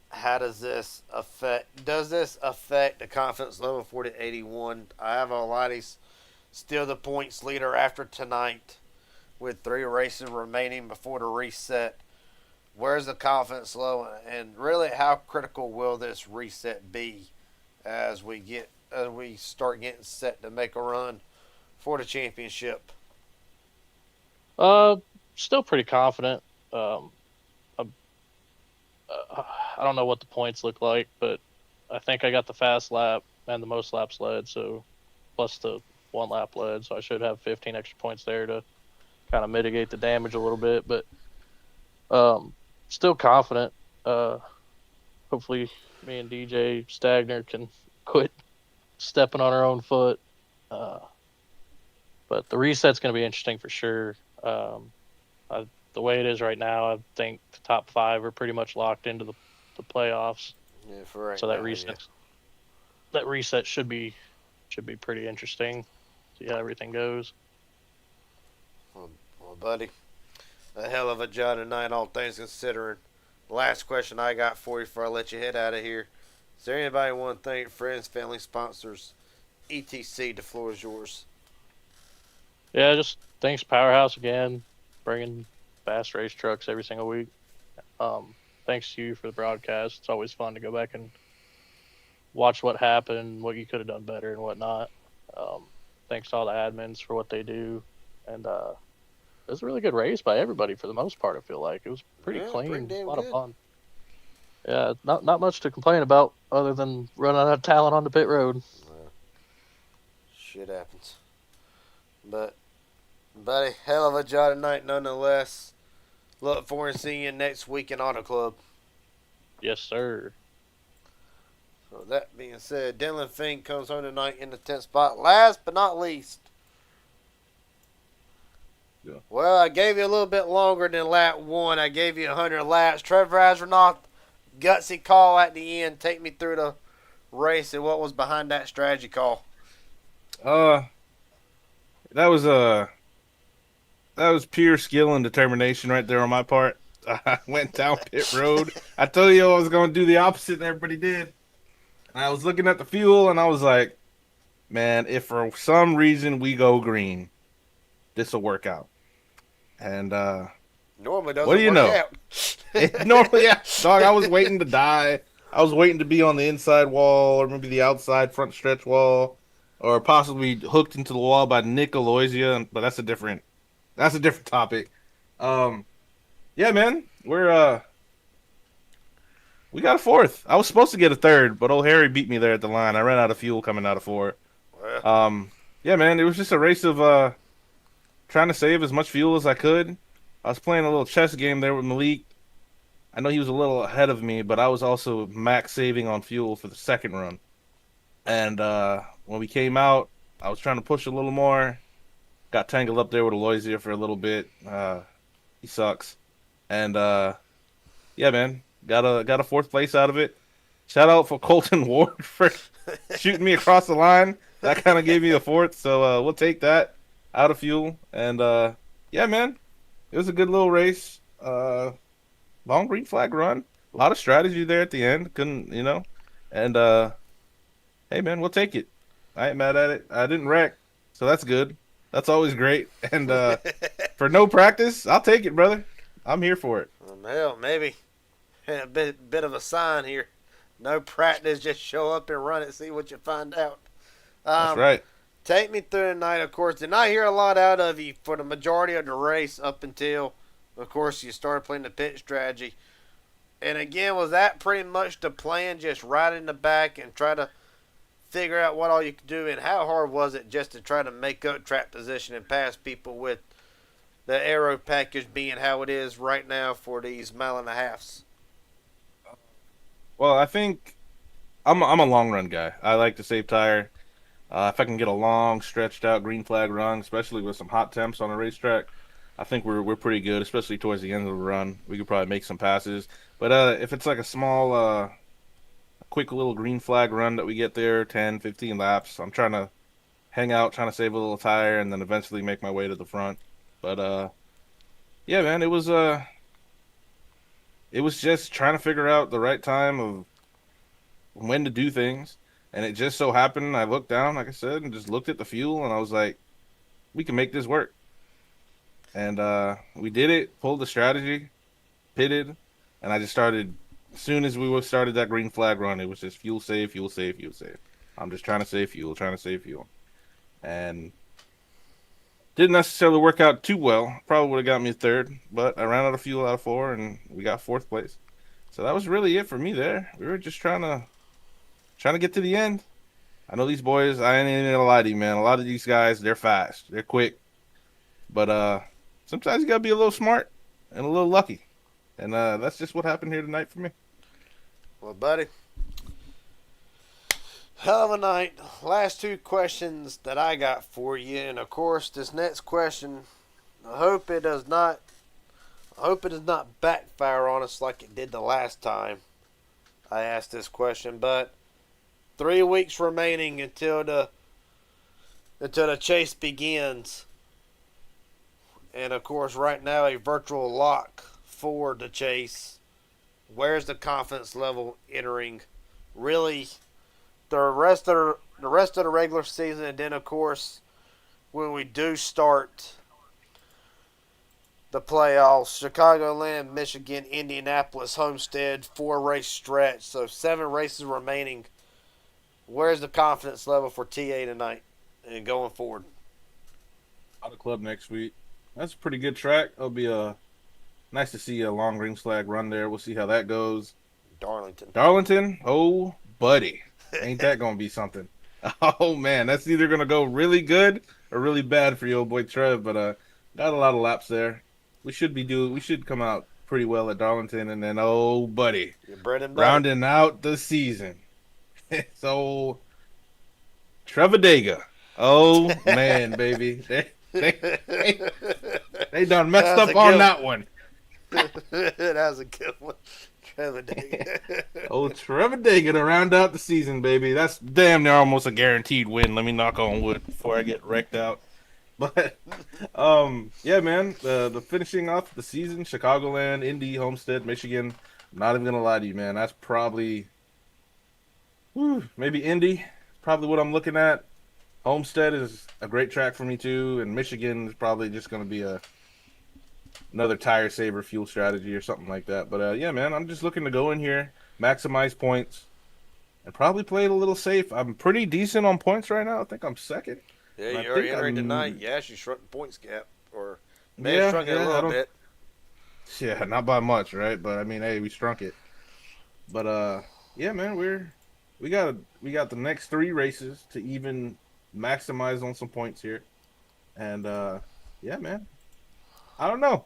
how does this affect? Does this affect the confidence level for the 81? Iavolides still the points leader after tonight, with 3 races remaining before the reset. Where's the confidence level, and really, how critical will this reset be as we start getting set to make a run for the championship? Uh, Still pretty confident. Um, I don't know what the points look like, but I think I got the fast lap and the most laps led, so plus the 1 lap led, so I should have 15 extra points there to kind of mitigate the damage a little bit. But still confident. Hopefully, me and DJ Stagner can quit stepping on our own foot. But the reset's going to be interesting for sure. The way it is right now, I think the top 5 are pretty much locked into the playoffs. Yeah, for right so now, that reset should be pretty interesting. See how everything goes. Well, buddy, a hell of a job tonight, all things considering. Last question I got for you before I let you head out of here. Is there anybody want to thank friends, family, sponsors, etc.? The floor is yours. Yeah, just thanks Powerhouse again, bringing fast race trucks every single week. Thanks to you for the broadcast. It's always fun to go back and watch what happened, what you could have done better, and whatnot. Thanks to all the admins for what they do, and it was a really good race by everybody for the most part. I feel like it was pretty clean, pretty damn a lot good. of fun. Yeah, not much to complain about other than running out of talent on the pit road. Well, shit happens. But, buddy, hell of a job tonight nonetheless. Look forward to seeing you next week in Auto Club. Yes, sir. So that being said, Dylan Fink comes home tonight in the 10th spot. Last but not least. Yeah. Well, I gave you a little bit longer than lap 1. I gave you 100 laps. Trevor Astronaut, gutsy call at the end. Take me through the race and what was behind that strategy call. That was pure skill and determination right there on my part. I went down pit road. I told you I was going to do the opposite, and everybody did. And I was looking at the fuel, and I was like, man, if for some reason we go green, this will work out. And Normally doesn't what do you work know? out. Normally, yeah, dog, I was waiting to die. I was waiting to be on the inside wall or maybe the outside front stretch wall or possibly hooked into the wall by Nick Aloysia, but that's a different topic. Yeah, man, we got a 4th. I was supposed to get a 3rd, but old Harry beat me there at the line. I ran out of fuel coming out of 4. Yeah, man, it was just a race of trying to save as much fuel as I could. I was playing a little chess game there with Malik. I know he was a little ahead of me, but I was also max saving on fuel for the 2nd run. And when we came out, I was trying to push a little more. Got tangled up there with Aloysia for a little bit. He sucks. And yeah, man, got a 4th place out of it. Shout out for Colton Ward for shooting me across the line. That kind of gave me a 4th, so we'll take that out of fuel. And yeah, man, it was a good little race. Long green flag run. A lot of strategy there at the end. Couldn't, And hey, man, we'll take it. I ain't mad at it. I didn't wreck, so that's good. That's always great. And for no practice, I'll take it, brother. I'm here for it. Hell, maybe a bit of a sign here. No practice, just show up and run it, see what you find out. That's right. Take me through the night, of course. Did not hear a lot out of you for the majority of the race up until, of course, you started playing the pit strategy. And again, was that pretty much the plan? Just ride in the back and try to figure out what all you could do, and how hard was it just to try to make up track position and pass people with the aero package being how it is right now for these mile and a halves? Well, I think I'm a long run guy. I like to save tire. If I can get a long, stretched out green flag run, especially with some hot temps on the racetrack, I think we're pretty good. Especially towards the end of the run, we could probably make some passes. But if it's like a small, quick little green flag run that we get there, 10, 15 laps, I'm trying to hang out, trying to save a little tire, and then eventually make my way to the front. But yeah, man, it was just trying to figure out the right time of when to do things. And it just so happened, I looked down, like I said, and just looked at the fuel, and I was like, we can make this work. And we did it, pulled the strategy, pitted, and I just started. As soon as we started that green flag run, it was just fuel save, fuel save, fuel save. I'm just trying to save fuel, trying to save fuel. And didn't necessarily work out too well. Probably would have got me third, but I ran out of fuel out of four, and we got fourth place. So that was really it for me there. We were just trying to get to the end. I know these boys. I ain't even gonna lie to you, man. A lot of these guys, they're fast, they're quick, but sometimes you gotta be a little smart and a little lucky, and that's just what happened here tonight for me. Well, buddy, hell of a night. Last two questions that I got for you, and of course, this next question, I hope it does not. I hope it does not backfire on us like it did the last time I asked this question. But 3 weeks remaining until the chase begins, and of course, right now a virtual lock for the chase. Where's the confidence level entering? Really, the rest of the regular season, and then of course when we do start the playoffs, Chicagoland, Michigan, Indianapolis, Homestead, 4 race stretch, so 7 races remaining. Where's the confidence level for TA tonight and going forward? Out of club next week. That's a pretty good track. It'll be nice to see a long green flag run there. We'll see how that goes. Darlington. Darlington, oh buddy, ain't that gonna be something? Oh man, that's either gonna go really good or really bad for your old boy Trev. But got a lot of laps there. We should come out pretty well at Darlington, and then oh buddy, Your bread and butter. rounding out the season. So Trevadega. Oh man, baby, they done messed That's up a on good that one. That was a good one. Trevor Day. Oh, Trevadega to round out the season, baby. That's damn near almost a guaranteed win. Let me knock on wood before I get wrecked out. But yeah, man, the finishing off the season, Chicagoland, Indy, Homestead, Michigan. I'm not even gonna lie to you, man. That's probably maybe Indy. Probably what I'm looking at. Homestead is a great track for me too, and Michigan is probably just gonna be another tire saver fuel strategy or something like that. But yeah, man, I'm just looking to go in here, maximize points, and probably play it a little safe. I'm pretty decent on points right now. I think I'm second. Yeah, I you're think entering I'm- tonight. You actually shrunk the points gap, or may have shrunk it a I little don't- bit. Yeah, not by much, right? But I mean, hey, we shrunk it. But yeah, man, we got the next 3 races to even maximize on some points here, and yeah, man, I don't know.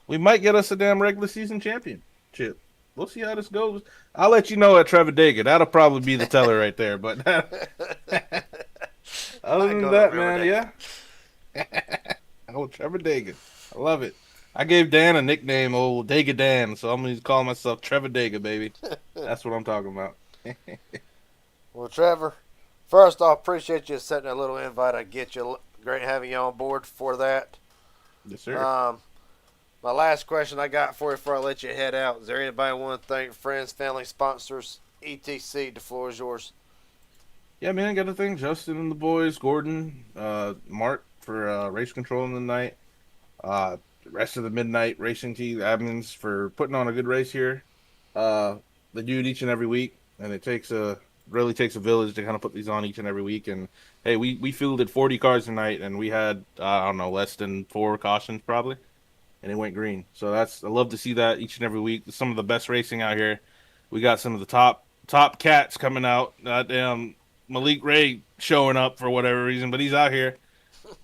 We might get us a damn regular season championship. We'll see how this goes. I'll let you know at Trevadega. That'll probably be the teller right there. But other Might than go to that, man, Riverdale. yeah. Oh, Trevadega. I love it. I gave Dan a nickname, old Dega Dan, so I'm going to call myself Trevadega, baby. That's what I'm talking about. Well, Trevor, first off, appreciate you setting a little invite. I get you. Great having you on board for that. Yes, sir. My last question I got for you before I let you head out. Is there anybody want to thank? Friends, family, sponsors, etc. The floor is yours. Yeah, man, got to thank Justin and the boys, Gordon, Mark for race controlling the night. The rest of the Midnight Racing Team admins for putting on a good race here. They do it each and every week, and it really takes a village to kind of put these on each and every week. And hey, we fielded 40 cars tonight, and we had I don't know, less than 4 cautions probably. and it went green. So I love to see that each and every week. Some of the best racing out here. We got some of the top cats coming out. Damn Malik Ray showing up for whatever reason, but he's out here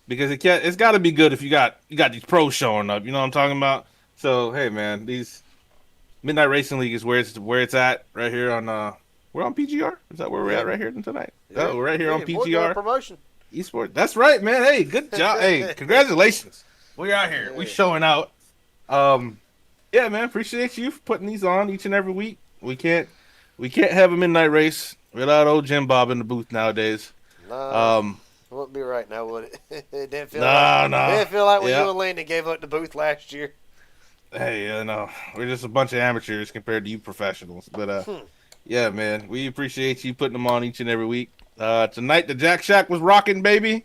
because it's got to be good if you got these pros showing up. You know what I'm talking about? So hey, man, these Midnight Racing League is where it's at right here on we're on PGR. Is that where we're at right here tonight? Oh, we're right here on We're doing a PGR promotion. Esports. That's right, man. Hey, good job. Hey, congratulations. We out here. We showing out. Yeah, man. Appreciate you for putting these on each and every week. We can't have a midnight race without old Jim Bob in the booth nowadays. Nah, it wouldn't be right now, would it? It didn't feel Nah. It didn't feel like when you and Landon gave up the booth last year. Hey, no, we're just a bunch of amateurs compared to you professionals. But yeah, man, we appreciate you putting them on each and every week. Tonight the Jack Shack was rocking, baby.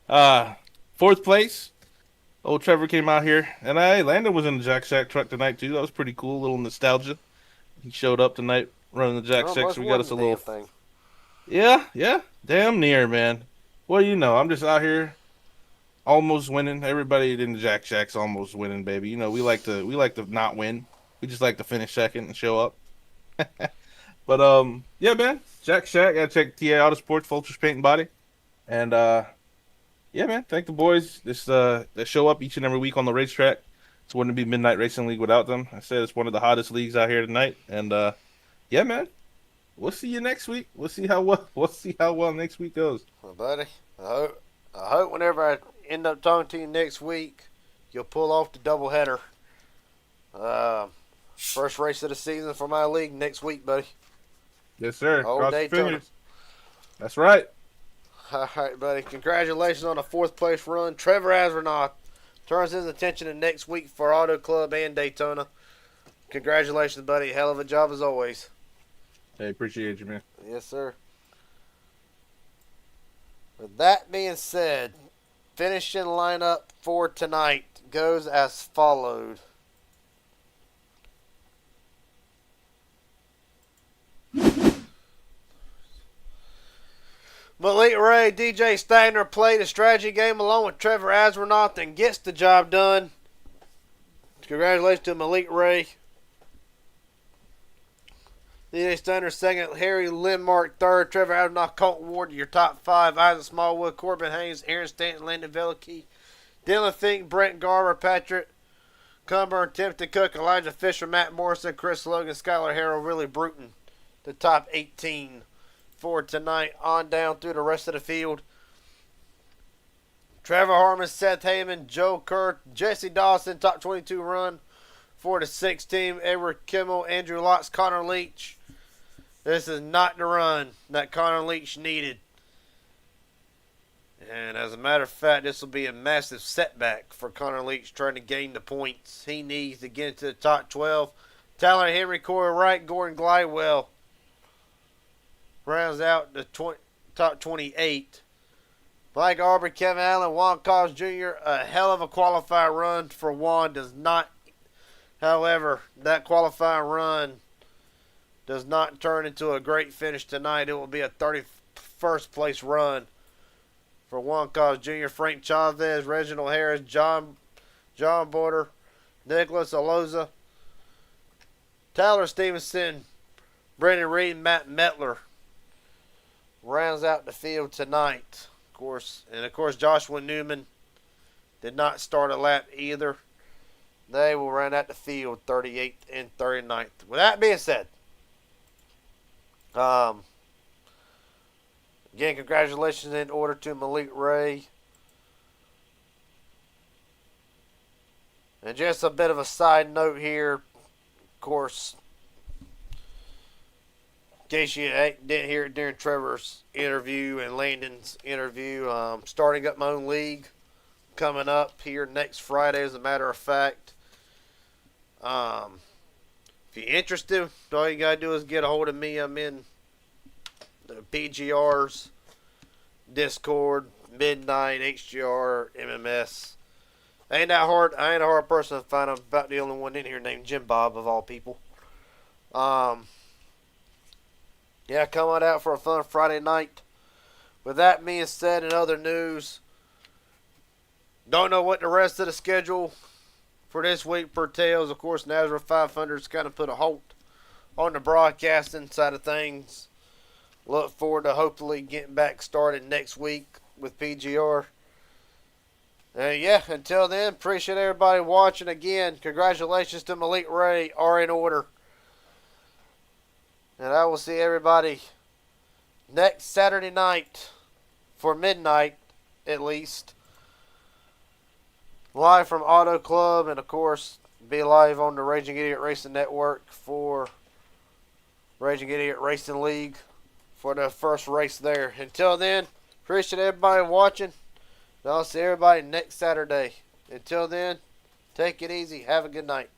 4th place. Old Trevor came out here, and Landon was in the Jack Shack truck tonight too. That was pretty cool. A little nostalgia. He showed up tonight running the Jack Shack, so we got us a little thing. Yeah, damn near, man. Well, I'm just out here almost winning. Everybody in the Jack Shack's almost winning, baby. We like to not win. We just like to finish second and show up. But yeah, man, Jack Shack. Gotta check TA Auto Sports, Vultures Paint and Body, and yeah, man. Thank the boys. They show up each and every week on the racetrack. It wouldn't be Midnight Racing League without them. I said it's one of the hottest leagues out here tonight, and yeah, man. We'll see you next week. We'll see how well next week goes. Well, buddy, I hope whenever I end up talking to you next week, you'll pull off the doubleheader. First race of the season for my league next week, buddy. Yes, sir. Old Cross the Daytona. fingers. That's right. All right, buddy. Congratulations on a 4th place run. Trevor Asronoff turns his attention to next week for Auto Club and Daytona. Congratulations, buddy. Hell of a job as always. Hey, appreciate you, man. Yes, sir. With that being said, finishing lineup for tonight goes as followed. Malik Ray, DJ Stagner played a strategy game along with Trevor Asronoff and gets the job done. Congratulations to Malik Ray. DJ Stagner second, Harry Lindmark third, Trevor Asronoff, Colton Ward, your top 5, Isaac Smallwood, Corbin Haynes, Aaron Stanton, Landon Velicky, Dylan Fink, Brent Garber, Patrick Cumburn, Timothy Cook, Elijah Fisher, Matt Morrison, Chris Logan, Skylar Harrell, Willie Bruton. The top 18 for tonight on down through the rest of the field. Trevor Harmon, Seth Heyman, Joe Kerr, Jesse Dawson, top 22 run for the 6th team. Edward Kimmel, Andrew Lotz, Connor Leach. This is not the run that Connor Leach needed. And as a matter of fact, this will be a massive setback for Connor Leach trying to gain the points he needs to get into the top 12. Tyler Henry, Corey Wright, Gordon Glidewell rounds out the top 28. Blake Aubrey, Kevin Allen, Juan Cobbs Jr., a hell of a qualifying run for Juan. However, that qualifying run does not turn into a great finish tonight. It will be a 31st place run for Juan Cobbs Jr., Frank Chavez, Reginald Harris, John Border, Nicholas Aloza, Tyler Stevenson, Brandon Reed, Matt Metler rounds out the field tonight. Of course, Joshua Newman did not start a lap either. They will round out the field 38th and 39th. With that being said, again, congratulations in order to Malik Ray. And just a bit of a side note here, of course, in case you didn't hear it during Trevor's interview and Landon's interview, starting up my own league coming up here next Friday, as a matter of fact. If you're interested, all you gotta do is get a hold of me. I'm in the PGR's Discord, Midnight, HGR, MMS. Ain't that hard. I ain't a hard person to find. I'm about the only one in here named Jim Bob, of all people. Yeah, come on out for a fun Friday night. With that being said, in other news, don't know what the rest of the schedule for this week per Tails. Of course, Nazareth 500's kind of put a halt on the broadcasting side of things. Look forward to hopefully getting back started next week with PGR. Yeah, until then, appreciate everybody watching. Again, congratulations to Malik Ray, are in order. And I will see everybody next Saturday night for midnight, at least. Live from Auto Club, and of course, be live on the Raging Idiot Racing Network for Raging Idiot Racing League for the first race there. Until then, appreciate everybody watching. And I'll see everybody next Saturday. Until then, take it easy. Have a good night.